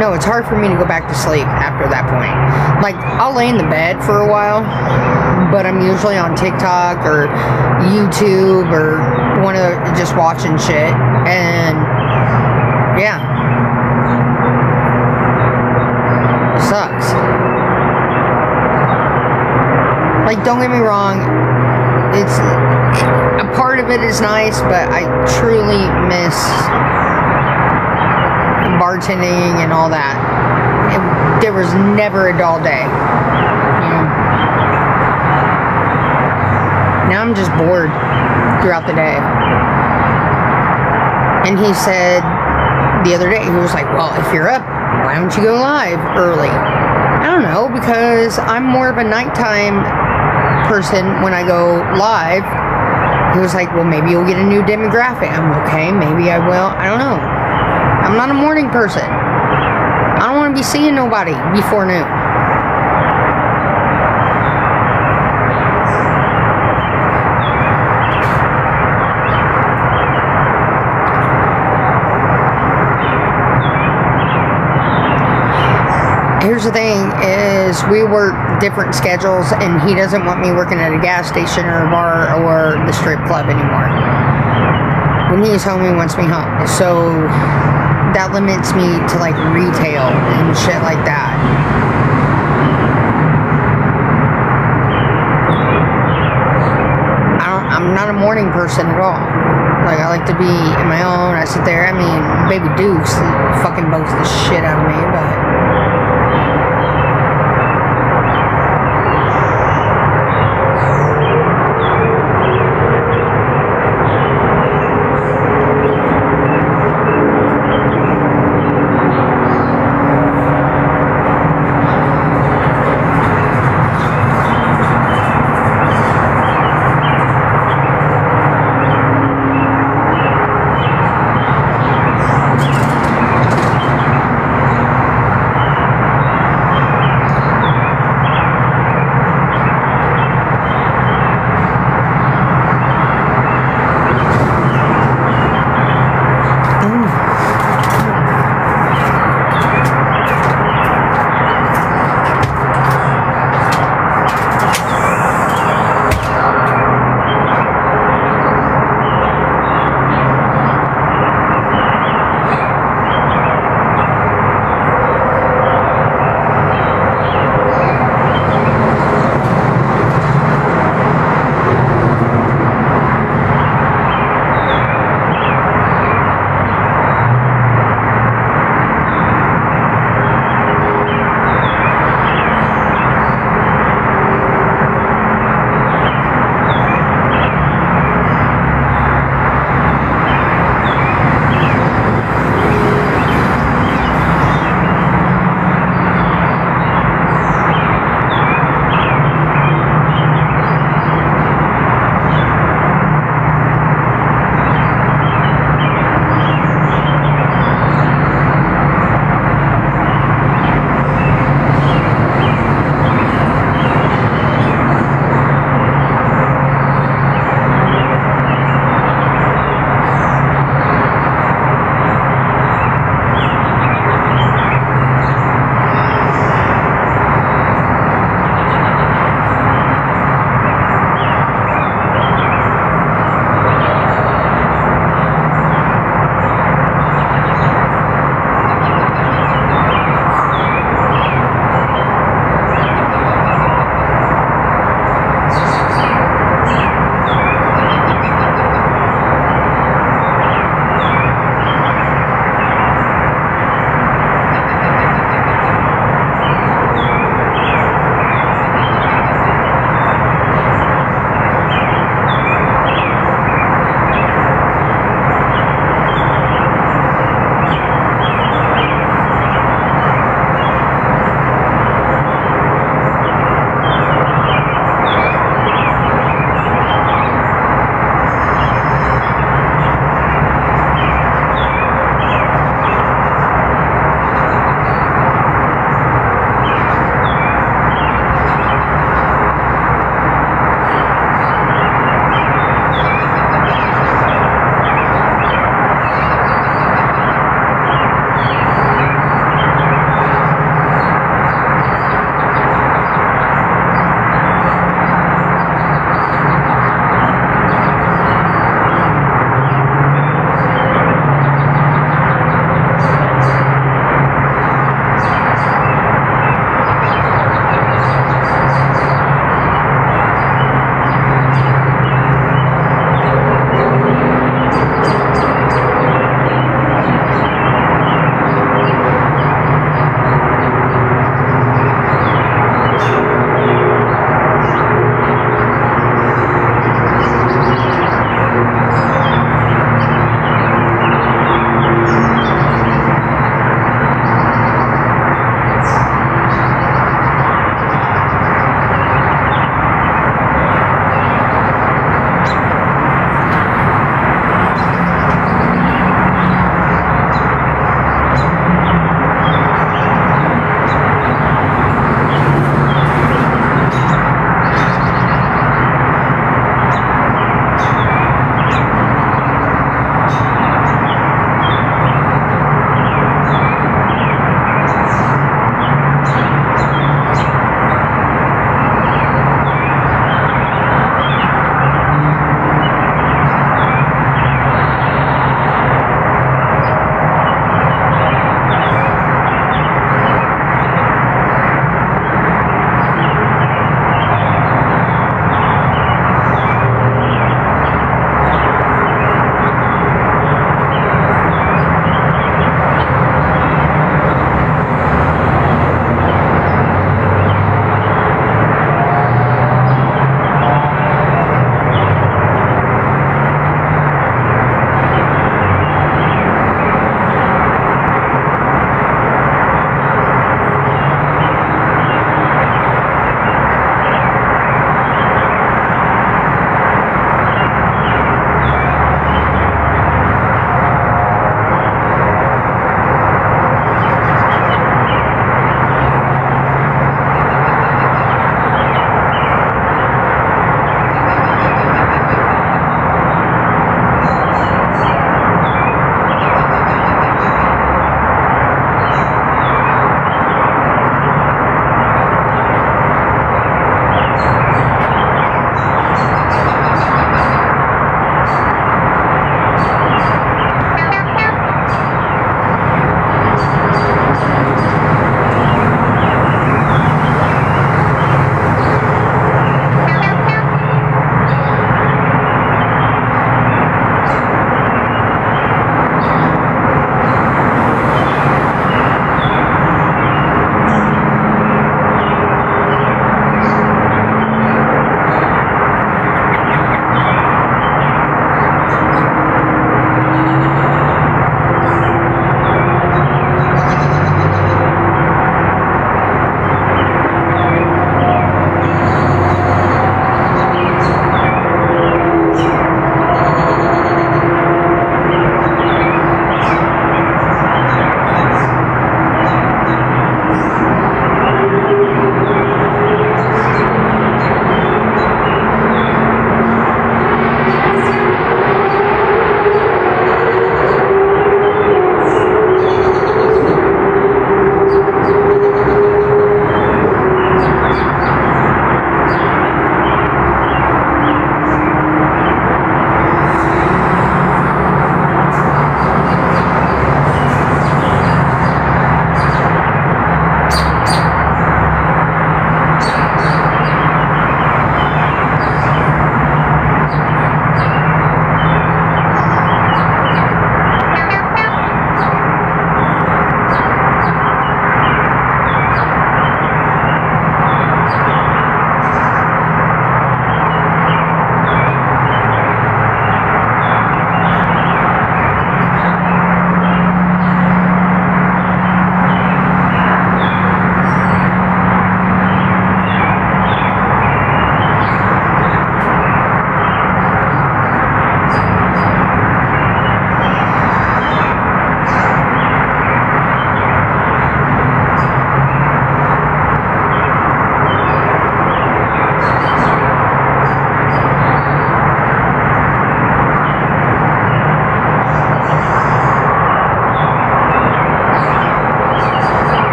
No, it's hard for me to go back to sleep after that point. Like, I'll lay in the bed for a while, but I'm usually on TikTok or YouTube or just watching shit. And yeah, sucks. Like, don't get me wrong, it's a part of it is nice, but I truly miss bartending and all that. There was never a dull day. You know? Now I'm just bored throughout the day. And he said the other day, he was like, well, if you're up, why don't you go live early? I don't know, because I'm more of a nighttime person when I go live. He was like, well, maybe you'll get a new demographic. I'm okay, maybe I will. I don't know. I'm not a morning person. I don't want to be seeing nobody before noon. Here's the thing is we work different schedules, and he doesn't want me working at a gas station or a bar or the strip club anymore. When he's home, he wants me home. So that limits me to like retail and shit like that. I'm not a morning person at all. Like, I like to be in my own. I sit there. I mean, Baby Dukes fucking boasts the shit out of me, but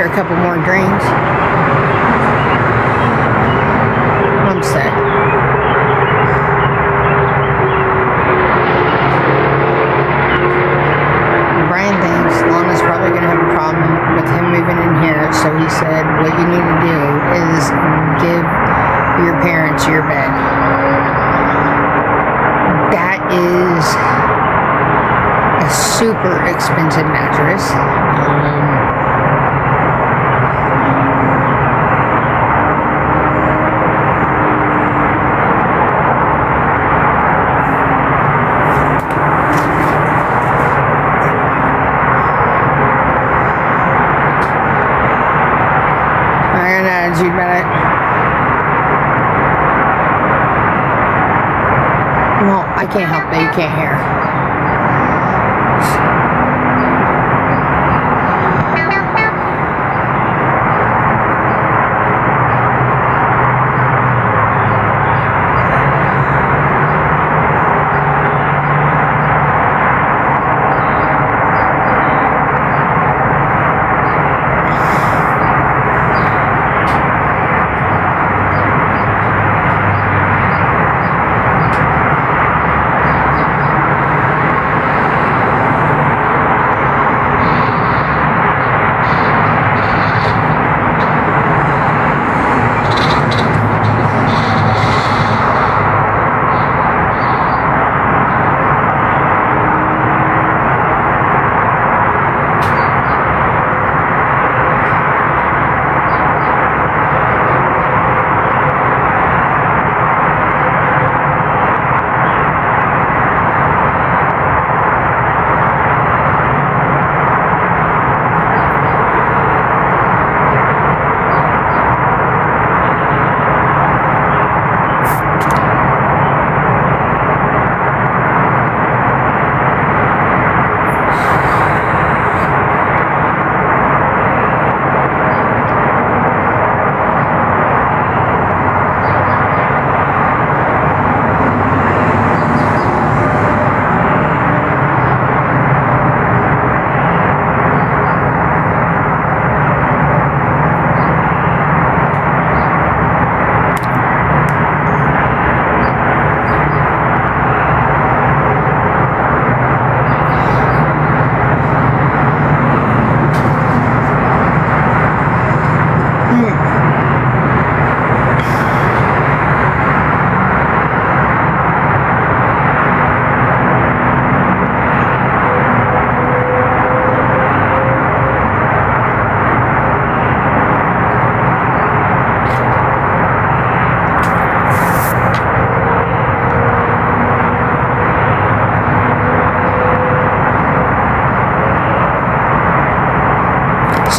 a couple more drinks. I'm sick. Brian thinks Lana's probably going to have a problem with him moving in here, so he said what you need to do is give your parents your bed. That is a super expensive mattress. I got an attitude about it. Well, I can't help that you can't hear.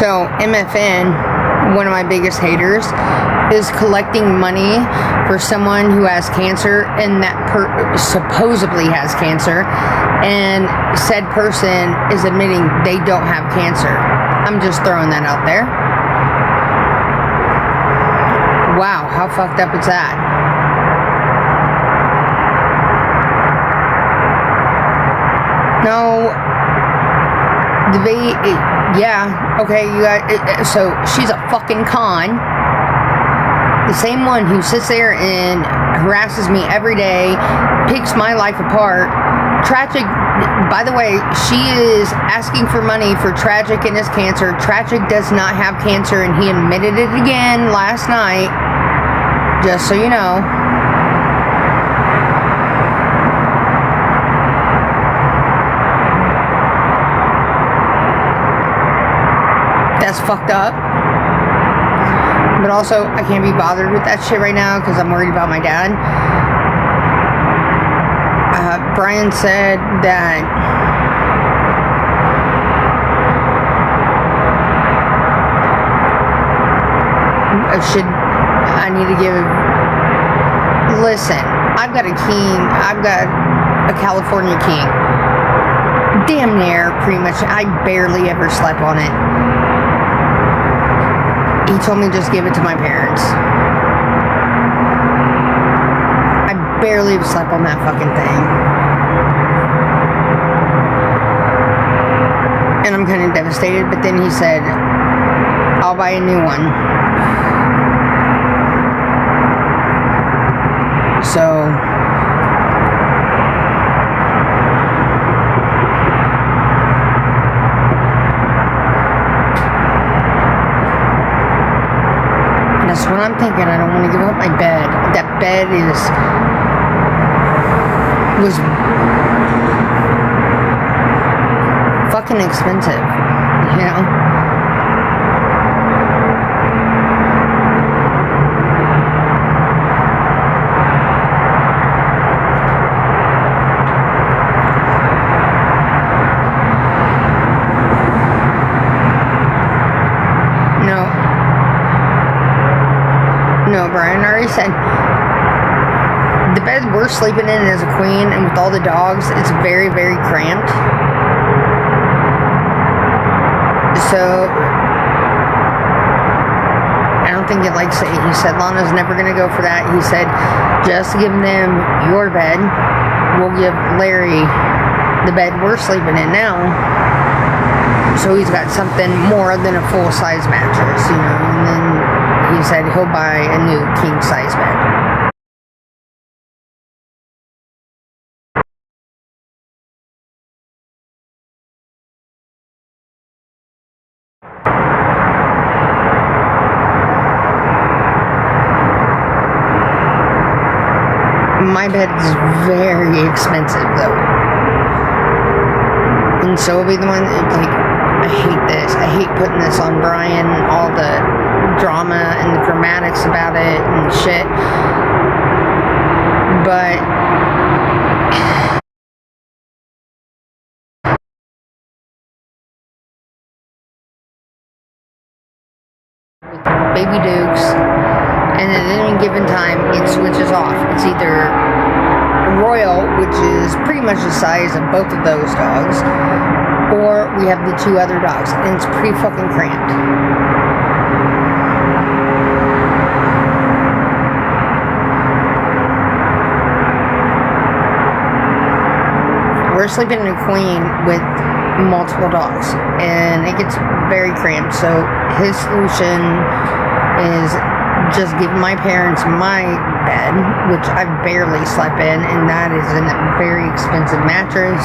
So MFN, one of my biggest haters, is collecting money for someone who has cancer and that supposedly has cancer, and said person is admitting they don't have cancer. I'm just throwing that out there. Wow, how fucked up is that? No, yeah, okay, you got, so she's a fucking con. The same one who sits there and harasses me every day, picks my life apart. Tragic, by the way, she is asking for money for Tragic and his cancer. Tragic does not have cancer, and he admitted it again last night, just so you know. That's fucked up. But also, I can't be bothered with that shit right now because I'm worried about my dad. Brian said that I need to give. Listen, I've got a king. I've got a California king. Damn near, pretty much. I barely ever slept on it. He told me just give it to my parents. I barely slept on that fucking thing. And I'm kind of devastated, but then he said, I'll buy a new one. So that's what I'm thinking. I don't want to give up my bed. That bed was fucking expensive, you know? No, Brian already said the bed we're sleeping in as a queen and with all the dogs, it's very, very cramped. So I don't think it likes it. He said Lana's never going to go for that. He said just give them your bed. We'll give Larry the bed we're sleeping in now. So he's got something more than a full-size mattress, you know, and then he said he'll buy a new king-size bed. My bed is very expensive, though. And so will be the one, like, I hate this. I hate putting this on Brian, all the drama and the dramatics about it and shit. But Baby Dukes, and at any given time it switches off. It's either Royal, which is pretty much the size of both of those dogs, or we have the two other dogs, and it's pretty fucking cramped. We're sleeping in a queen with multiple dogs, and it gets very cramped. So his solution is just give my parents my bed, which I barely slept in, and that is a very expensive mattress.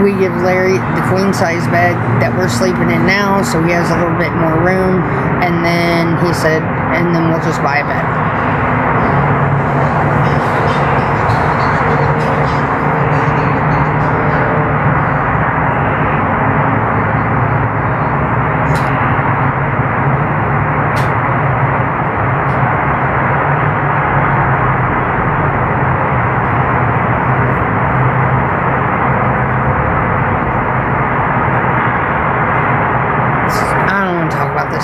We give Larry the queen size bed that we're sleeping in now, so he has a little bit more room, and then he said, and then we'll just buy a bed.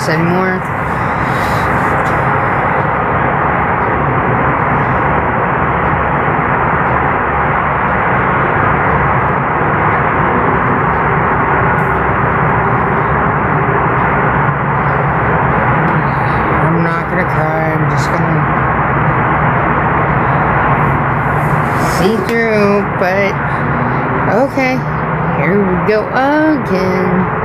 Anymore. I'm not gonna cry, I'm just gonna see through, but okay, here we go again.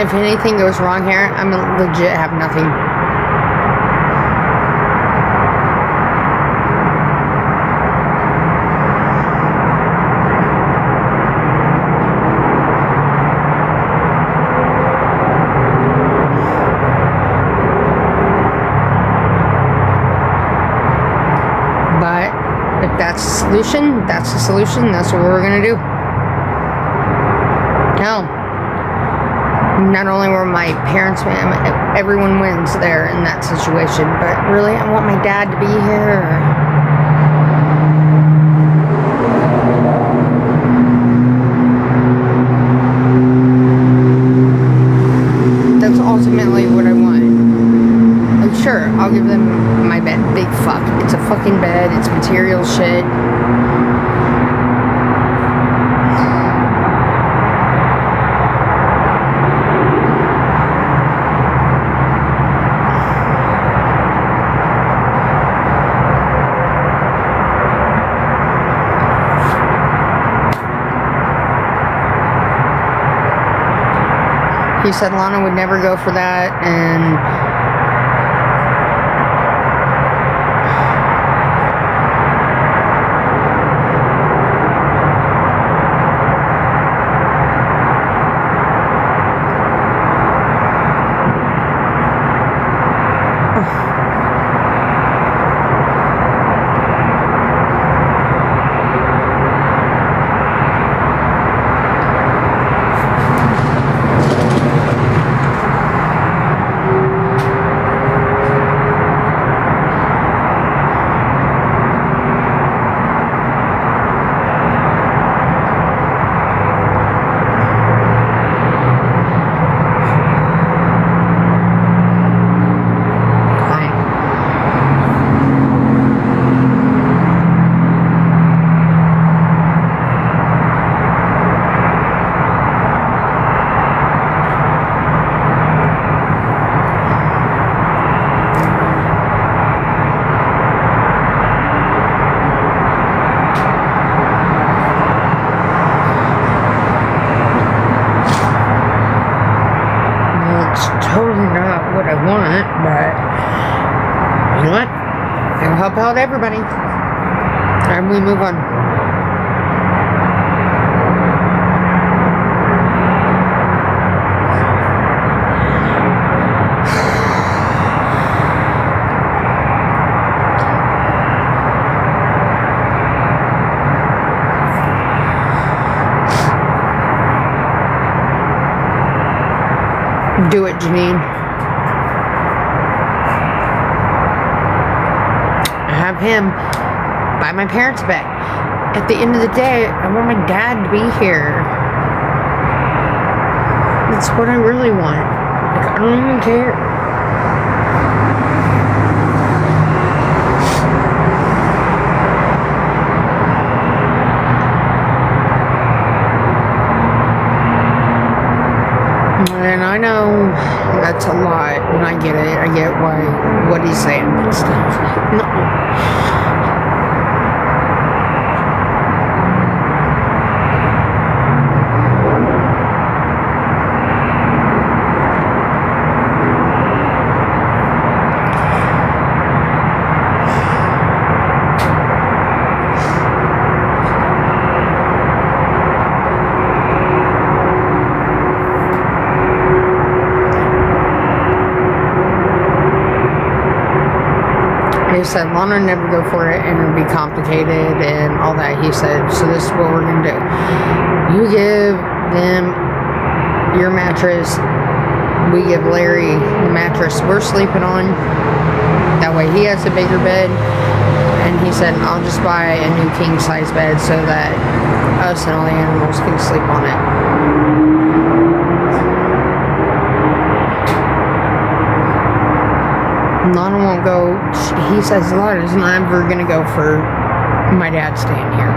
If anything goes wrong here, I'm gonna legit have nothing. But if that's the solution, that's the solution. That's what we're gonna do. Hell. Not only were my parents, everyone wins there in that situation, but really I want my dad to be here. That's ultimately what I want. Like, sure, I'll give them my bed. Big fuck. It's a fucking bed. It's material shit. He said Lana would never go for that, and what I want, but you know what? It'll help out everybody. And we move on. Do it, Janine. Have him buy my parents back. At the end of the day, I want my dad to be here. That's what I really want. Like, I don't even care. And I know that's a lot, and I get it. I get what he's saying, but still, no. He said Lana would never go for it and it would be complicated and all that. He said, so this is what we're going to do. You give them your mattress. We give Larry the mattress we're sleeping on. That way he has a bigger bed. And he said, I'll just buy a new king size bed so that us and all the animals can sleep on it. Lana won't go. He says Lana's not ever gonna go for my dad staying here.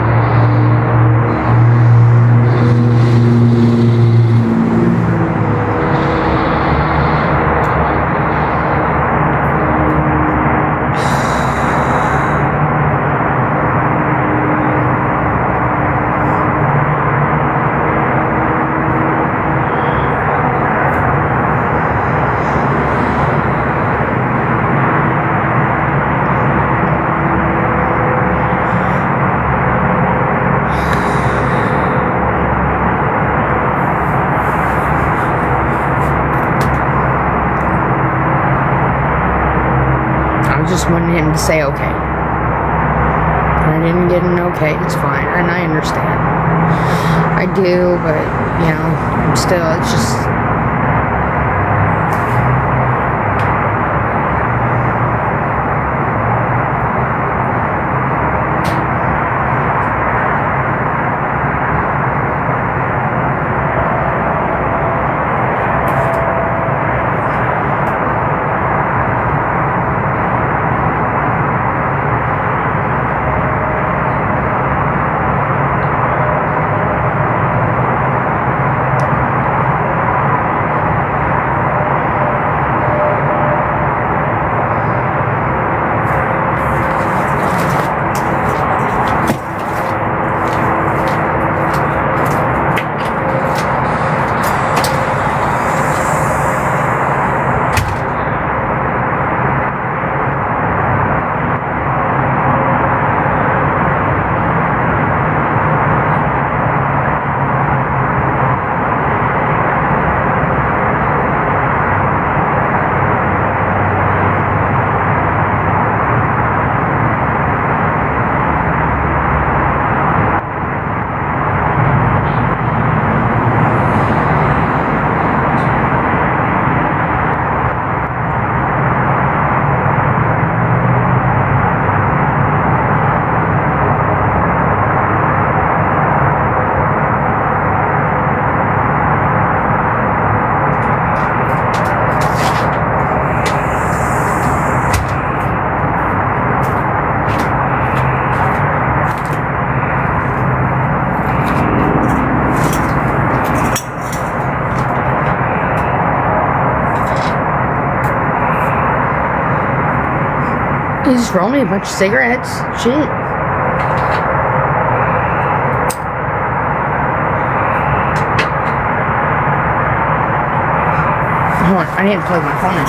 Just wanted him to say okay. I didn't get an okay, it's fine, and I understand. I do, but, you know, still, it's just... He just rolled me a bunch of cigarettes. Shit. Hold on, I need to plug my phone in.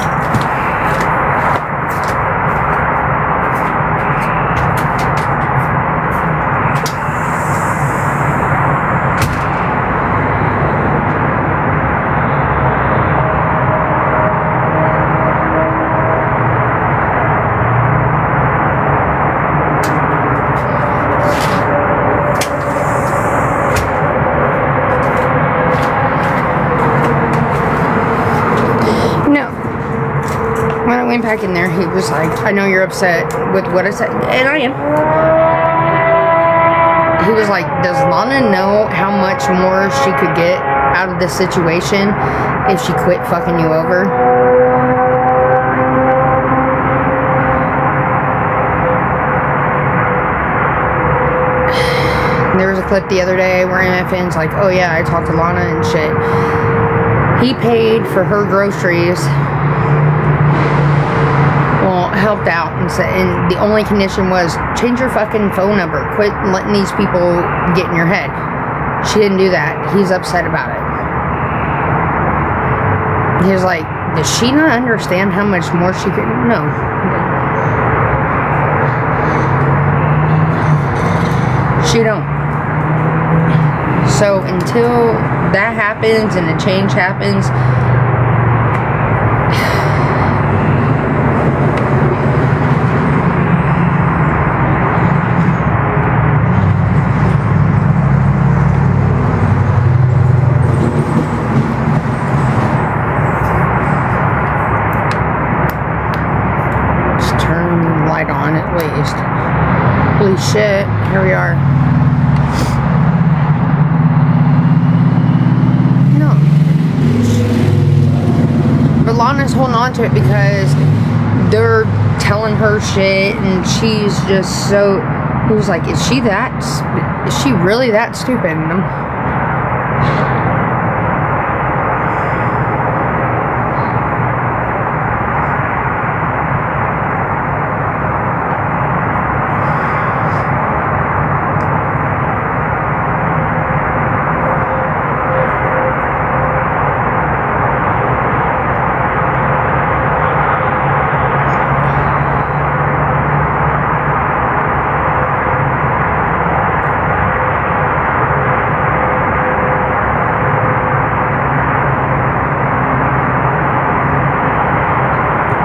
Back in there, he was like, I know you're upset with what I said, and I am. He was like, does Lana know how much more she could get out of this situation if she quit fucking you over? There was a clip the other day where MFN's like, oh yeah, I talked to Lana and shit. He paid for her groceries. Well, helped out and said, and the only condition was change your fucking phone number. Quit letting these people get in your head. She didn't do that. He's upset about it. He was like, does she not understand how much more she could? No. She don't. So until that happens and a change happens, on at least. Holy shit, here we are. No. But Lana's holding on to it because they're telling her shit and she's just so, he was like, is she really that stupid?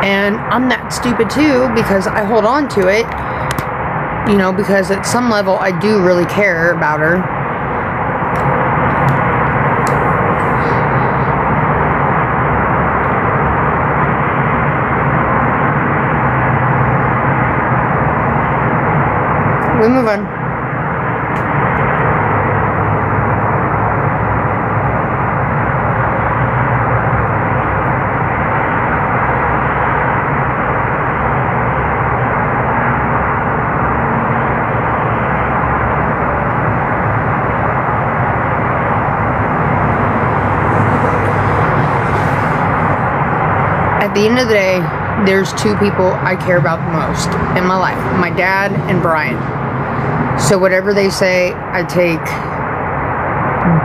And I'm that stupid too because I hold on to it, you know, because at some level I do really care about her. We move on. At the end of the day, there's two people I care about the most in my life. My dad and Brian. So whatever they say, I take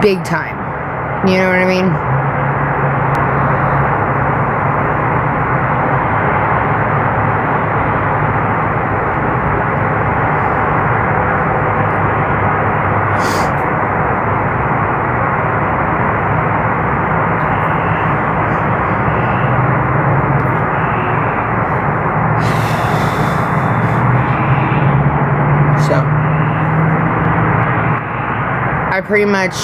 big time. You know what I mean? I pretty much,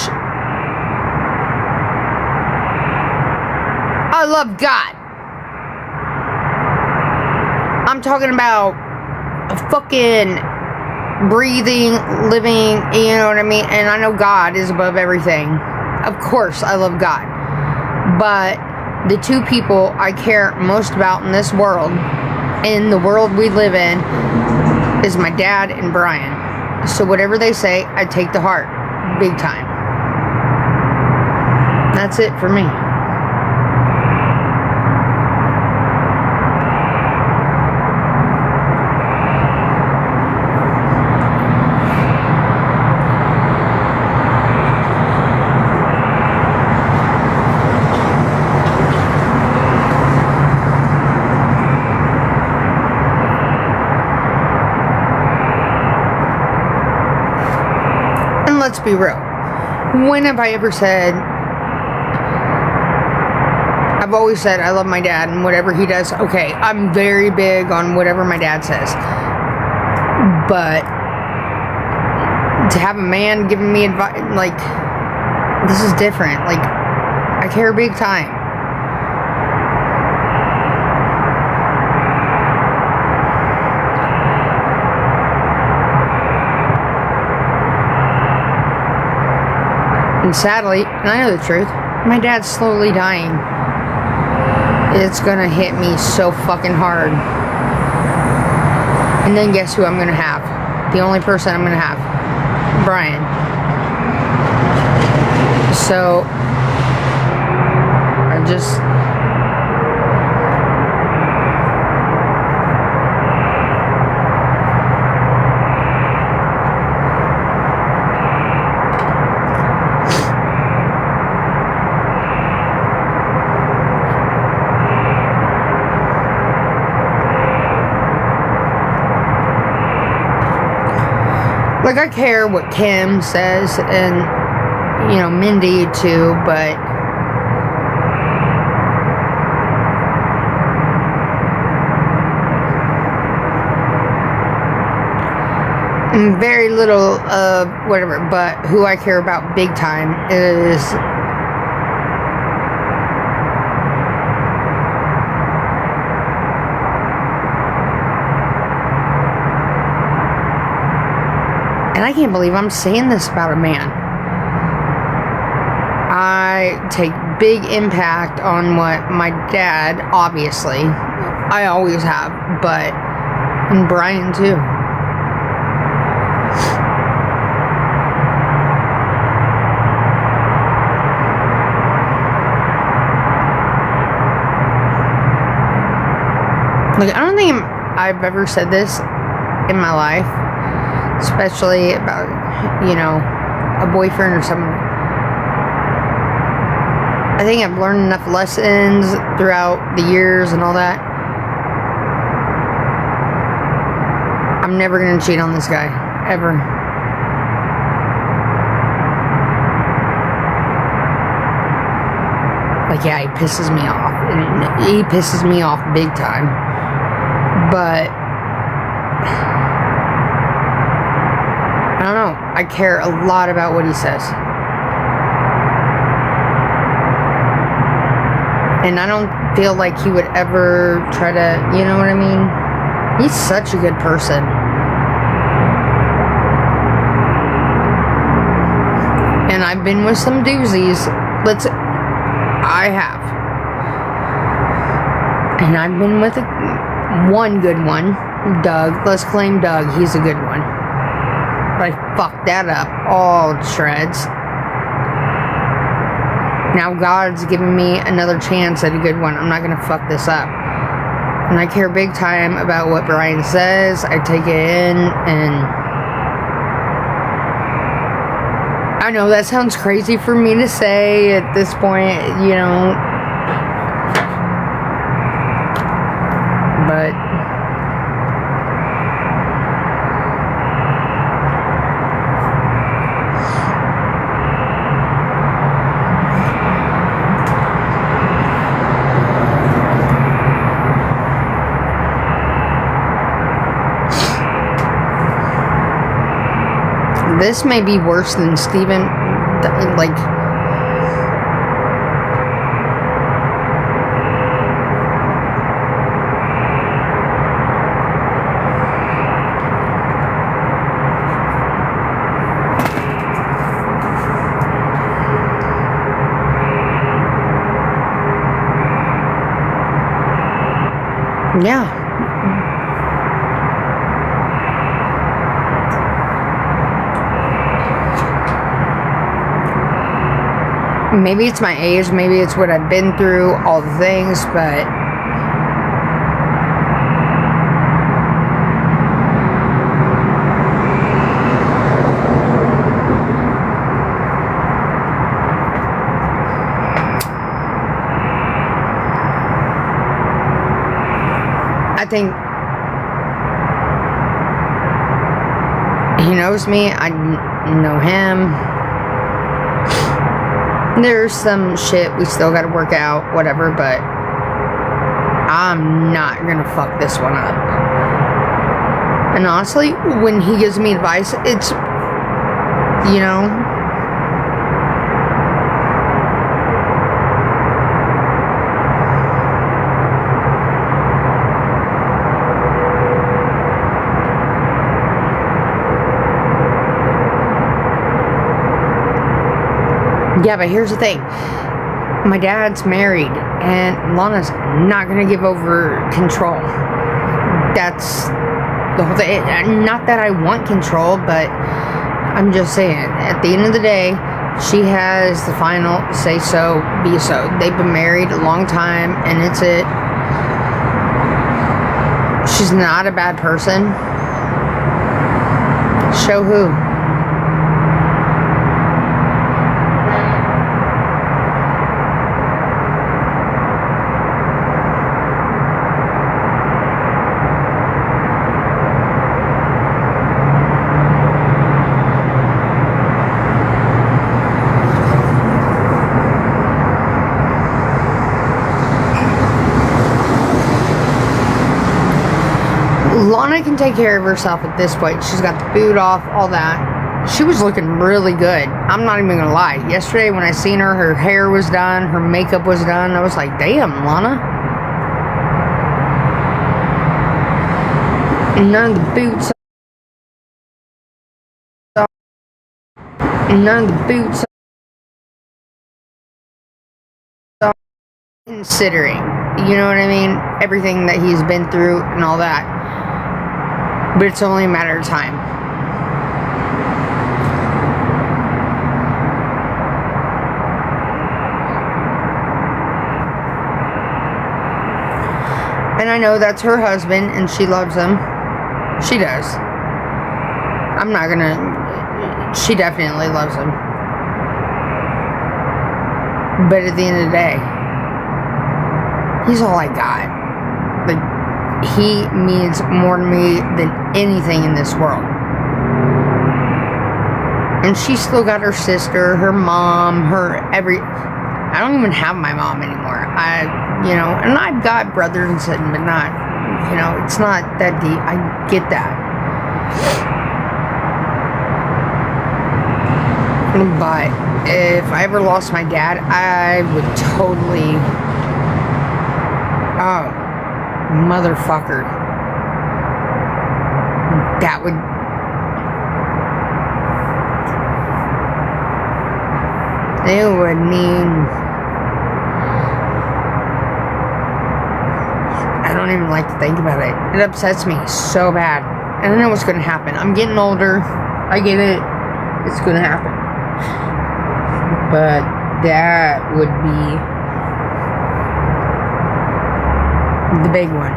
I love God. I'm talking about a fucking breathing, living, you know what I mean? And I know God is above everything. Of course, I love God. But the two people I care most about in this world, in the world we live in, is my dad and Brian. So whatever they say, I take to heart. Big time. That's it for me. let's be real. When have I ever said, I've always said I love my dad and whatever he does, okay, I'm very big on whatever my dad says. But to have a man giving me advice, like, this is different. Like, I care big time. And sadly, and I know the truth, my dad's slowly dying. It's gonna hit me so fucking hard. And then guess who I'm gonna have? The only person I'm gonna have. Brian. So, I just... Like, I care what Kim says and, you know, Mindy too, but very little of whatever, but who I care about big time is and I can't believe I'm saying this about a man. I take big impact on what my dad, obviously. I always have, but and Brian too. Like, I don't think I've ever said this in my life, especially about, you know, a boyfriend or something. I think I've learned enough lessons throughout the years and all that. I'm never gonna cheat on this guy, ever. Like, yeah, he pisses me off. And he pisses me off big time. But I don't know. I care a lot about what he says. And I don't feel like he would ever try to, you know what I mean? He's such a good person. And I've been with some doozies. I have. And I've been with one good one. Doug. Let's claim Doug. He's a good one. But I fucked that up. All shreds. Now God's giving me another chance at a good one. I'm not going to fuck this up. And I care big time about what Brian says. I take it in, and I know that sounds crazy for me to say at this point, you know. But this may be worse than Steven, like, yeah. Maybe it's my age, maybe it's what I've been through, all the things, but I think he knows me, I know him. There's some shit we still gotta work out, whatever, but I'm not gonna fuck this one up. And honestly, when he gives me advice, it's, you know, yeah, but here's the thing. My dad's married, and Lana's not gonna give over control. That's the whole thing. Not that I want control, but I'm just saying, at the end of the day, she has the final say so, be so. They've been married a long time, and it's it. She's not a bad person. Show who? Lana can take care of herself at this point. She's got the boot off, all that. She was looking really good. I'm not even gonna lie. Yesterday when I seen her, her hair was done, her makeup was done. I was like, damn, Lana. And none of the boots. And none of the boots. Considering, you know what I mean? Everything that he's been through and all that. But it's only a matter of time. And I know that's her husband and she loves him. She does. I'm not gonna... She definitely loves him. But at the end of the day, he's all I got. Like, he means more to me than anything in this world. And she's still got her sister, her mom, I don't even have my mom anymore. And I've got brothers and but not, it's not that deep. I get that. But if I ever lost my dad, I would totally... Oh. Motherfucker. That would... It would mean... I don't even like to think about it. It upsets me so bad. And I know what's going to happen. I'm getting older. I get it. It's going to happen. But that would be... the big one.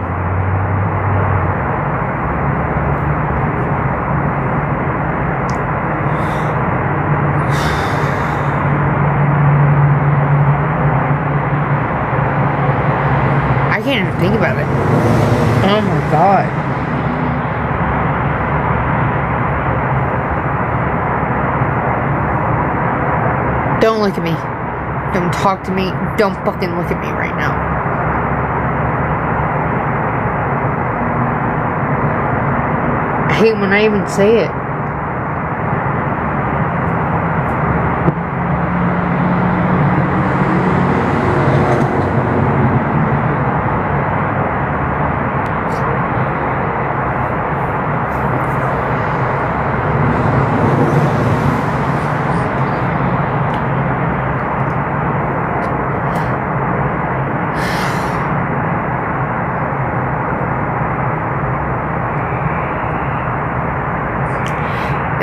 I can't even think about it. Oh my God. Don't look at me. Don't talk to me. Don't fucking look at me right now. I hate when I even say it.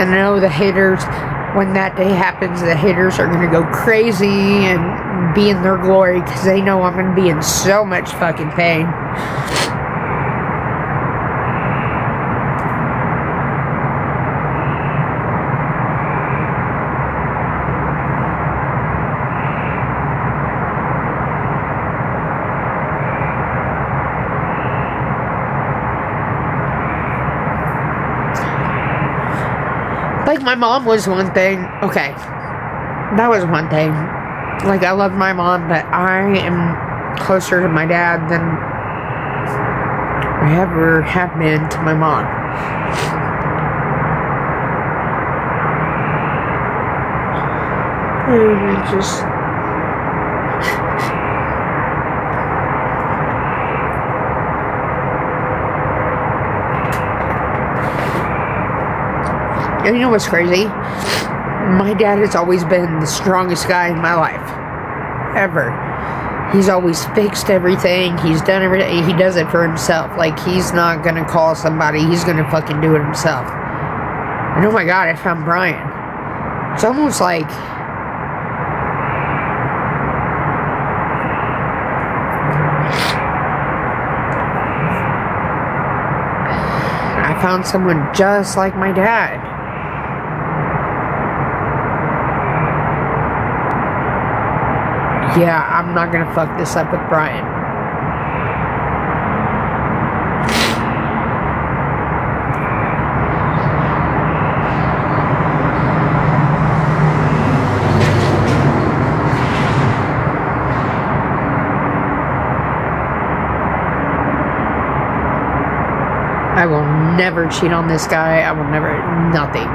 And I know the haters, when that day happens, the haters are going to go crazy and be in their glory because they know I'm going to be in so much fucking pain. Like, my mom was one thing. Okay. That was one thing. Like, I love my mom, but I am closer to my dad than I ever have been to my mom. It's just... And you know what's crazy? My dad has always been the strongest guy in my life. Ever. He's always fixed everything. He's done everything. He does it for himself. Like, he's not gonna call somebody. He's gonna fucking do it himself. And oh my god, I found Brian. It's almost like... I found someone just like my dad. Yeah, I'm not gonna fuck this up with Brian. I will never cheat on this guy. I will never, nothing.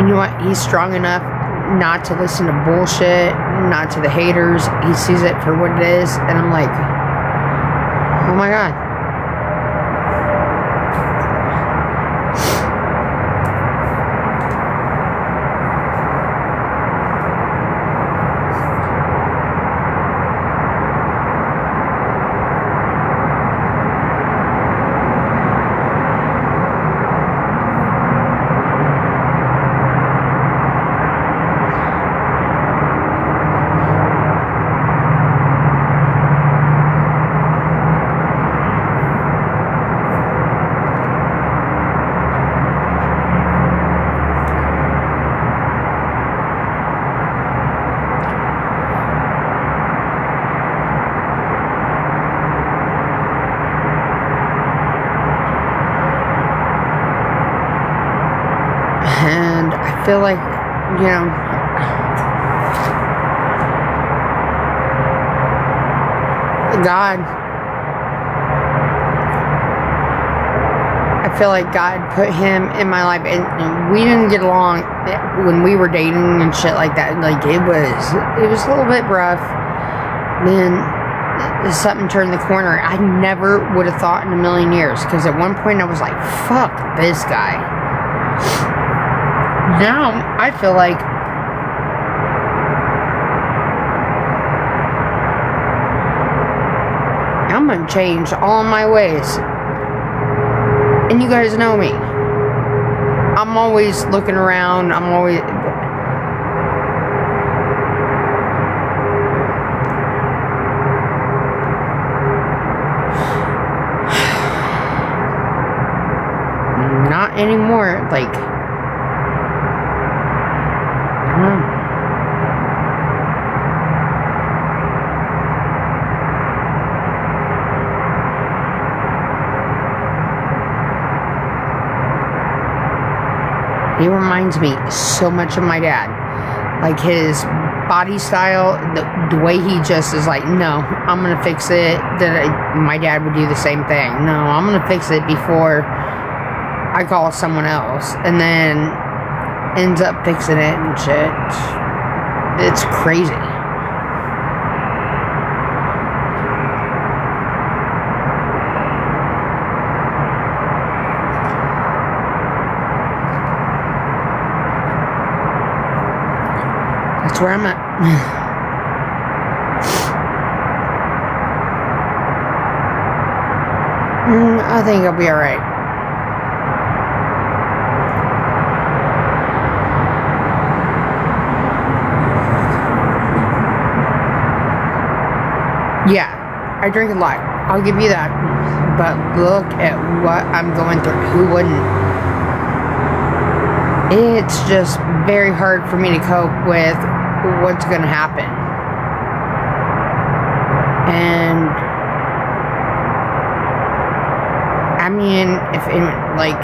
You know what? He's strong enough not to listen to bullshit, not to the haters. He sees it for what it is, and I'm like, oh my god. And I feel like, you know, God, I feel like God put him in my life, and we didn't get along when we were dating and shit like that. Like, it was a little bit rough. Then something turned the corner. I never would have thought in a million years, because at one point I was like, fuck this guy. Now I feel like I'm gonna change all my ways. And you guys know me. I'm always looking around. I'm always... Not anymore. Like... I don't know. He reminds me so much of my dad. Like, his body style, the way he just is like, no, I'm gonna fix it. My dad would do the same thing. No, I'm gonna fix it before I call someone else and then ends up fixing it and shit. It's crazy. That's where I'm at. I think I'll be alright. Yeah, I drink a lot. I'll give you that. But look at what I'm going through. Who wouldn't? It's just very hard for me to cope with what's going to happen. And I mean, if it, like,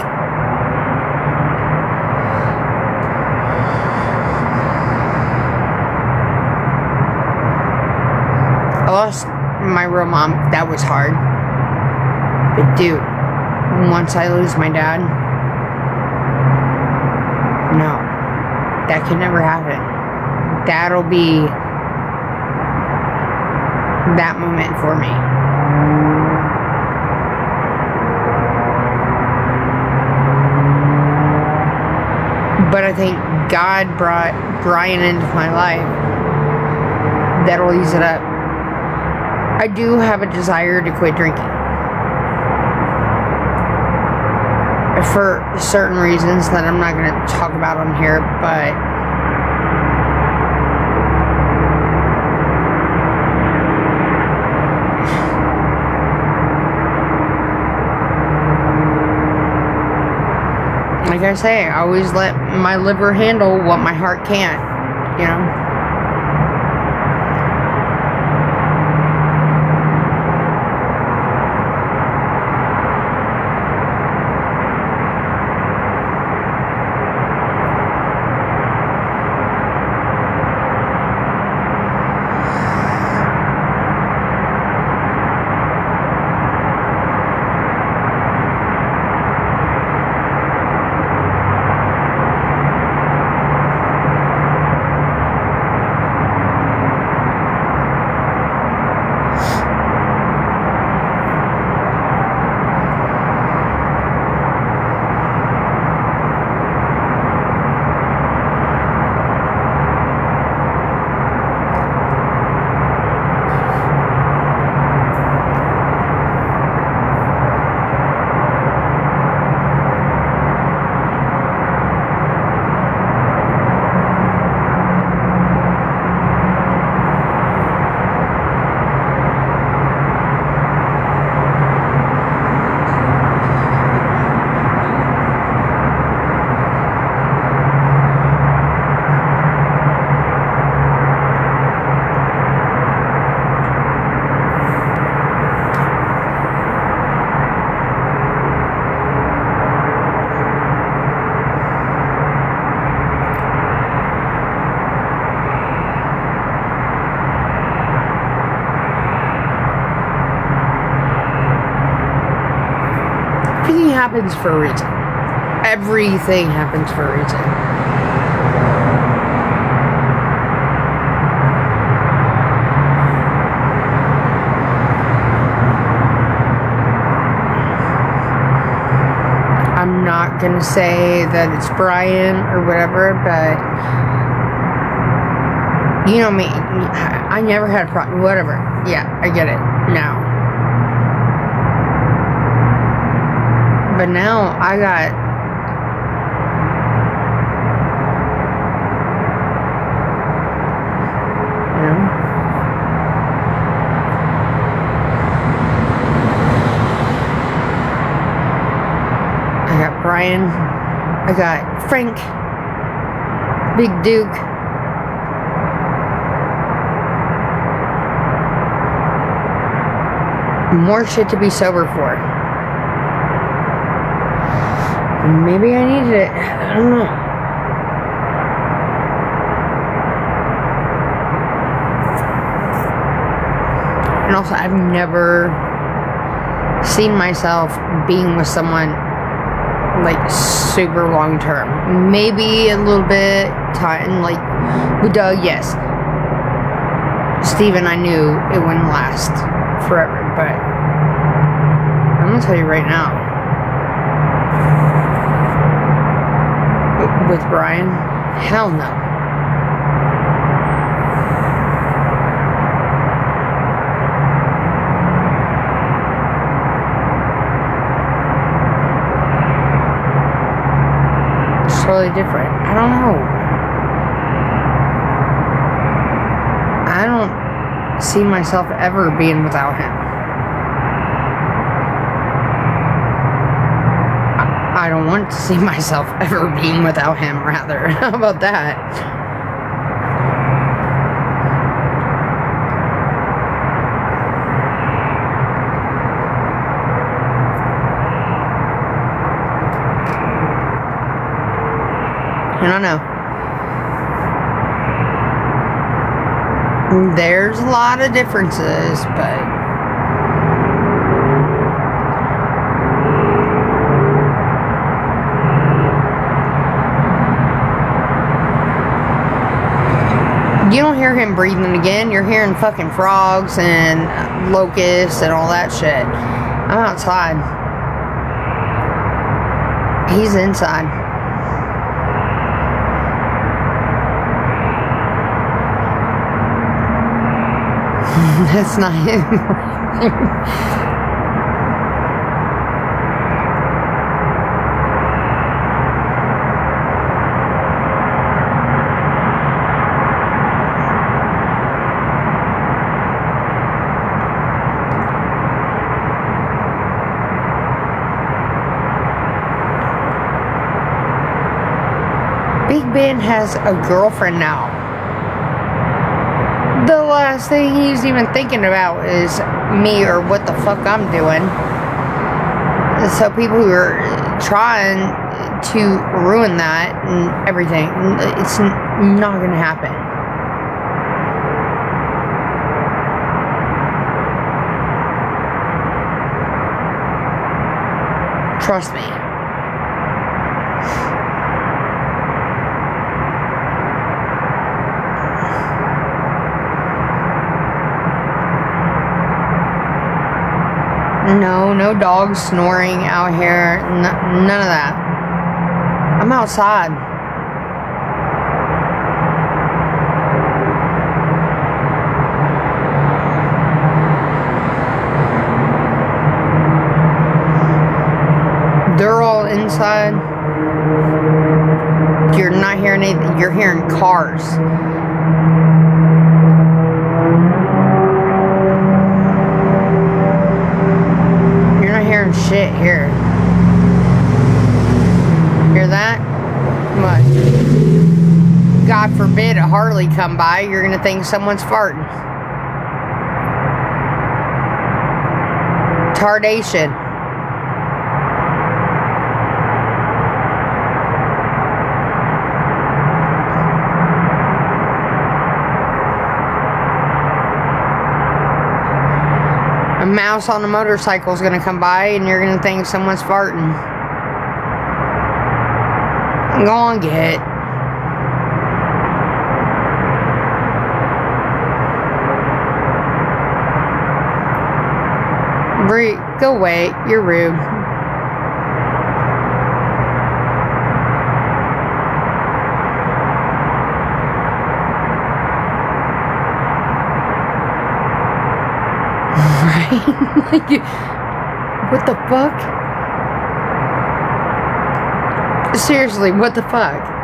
I lost my real mom. That was hard. But dude, once I lose my dad, no, that can never happen. That'll be that moment for me. But I think God brought Brian into my life. That'll ease it up. I do have a desire to quit drinking. For certain reasons that I'm not going to talk about on here, but like I say, I always let my liver handle what my heart can't, you know? Everything happens for a reason. Everything happens for a reason. I'm not gonna say that it's Brian or whatever, but you know me. I never had a problem. Whatever. Yeah, I get it now. But now I got I got Brian, I got Frank, Big Duke, more shit to be sober for. Maybe I needed it. I don't know. And also, I've never seen myself being with someone like super long term. Maybe a little bit time, like with Doug, yes. Steven, I knew it wouldn't last forever, but I'm gonna tell you right now. With Brian, hell no. It's totally different. I don't know. I don't see myself ever being without him. I don't want to see myself ever being without him, rather. How about that? I don't know. There's a lot of differences, but you don't hear him breathing again. You're hearing fucking frogs and locusts and all that shit. I'm outside. He's inside. That's not him. Big Ben has a girlfriend now. The last thing he's even thinking about is me or what the fuck I'm doing. So people who are trying to ruin that and everything, it's not gonna happen. Trust me. No dogs snoring out here. None of that. I'm outside. They're all inside. You're not hearing anything. You're hearing cars. Hearing shit here. Hear that? What? God forbid a Harley come by, you're gonna think someone's farting. Tardation. A mouse on a motorcycle is gonna come by and you're gonna think someone's farting. Go on, get. Go away. You're rude. Like, what the fuck? Seriously, what the fuck?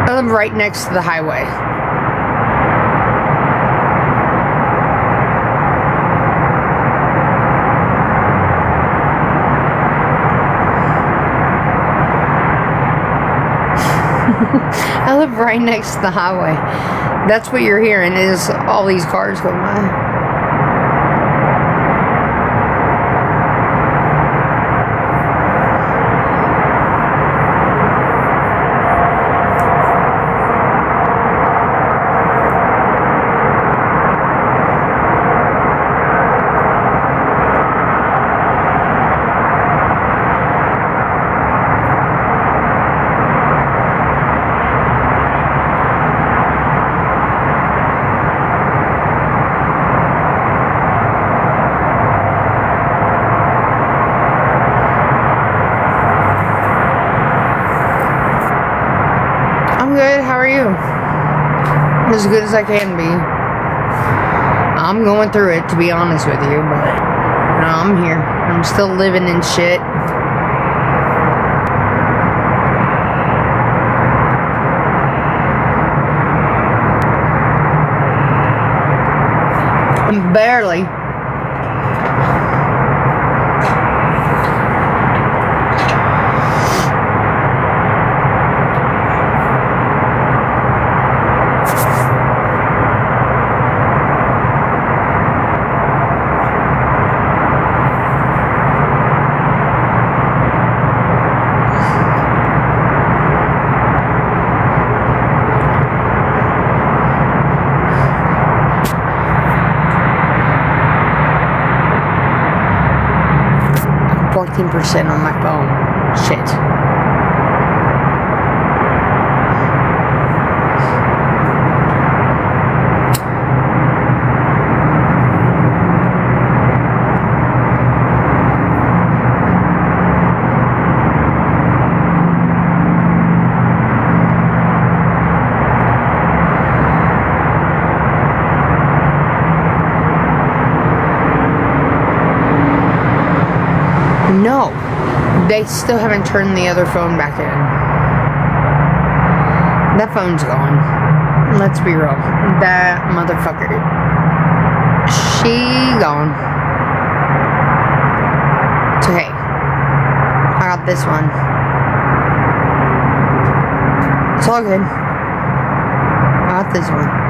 I live right next to the highway. I live right next to the highway. That's what you're hearing is all these cars going by. as good as I can be. I'm going through it, to be honest with you, but no, I'm here. I'm still living in shit. Barely. % on my phone. Shit. No. They still haven't turned the other phone back in. That phone's gone. Let's be real. That motherfucker. She gone. So hey. I got this one. It's all good. I got this one.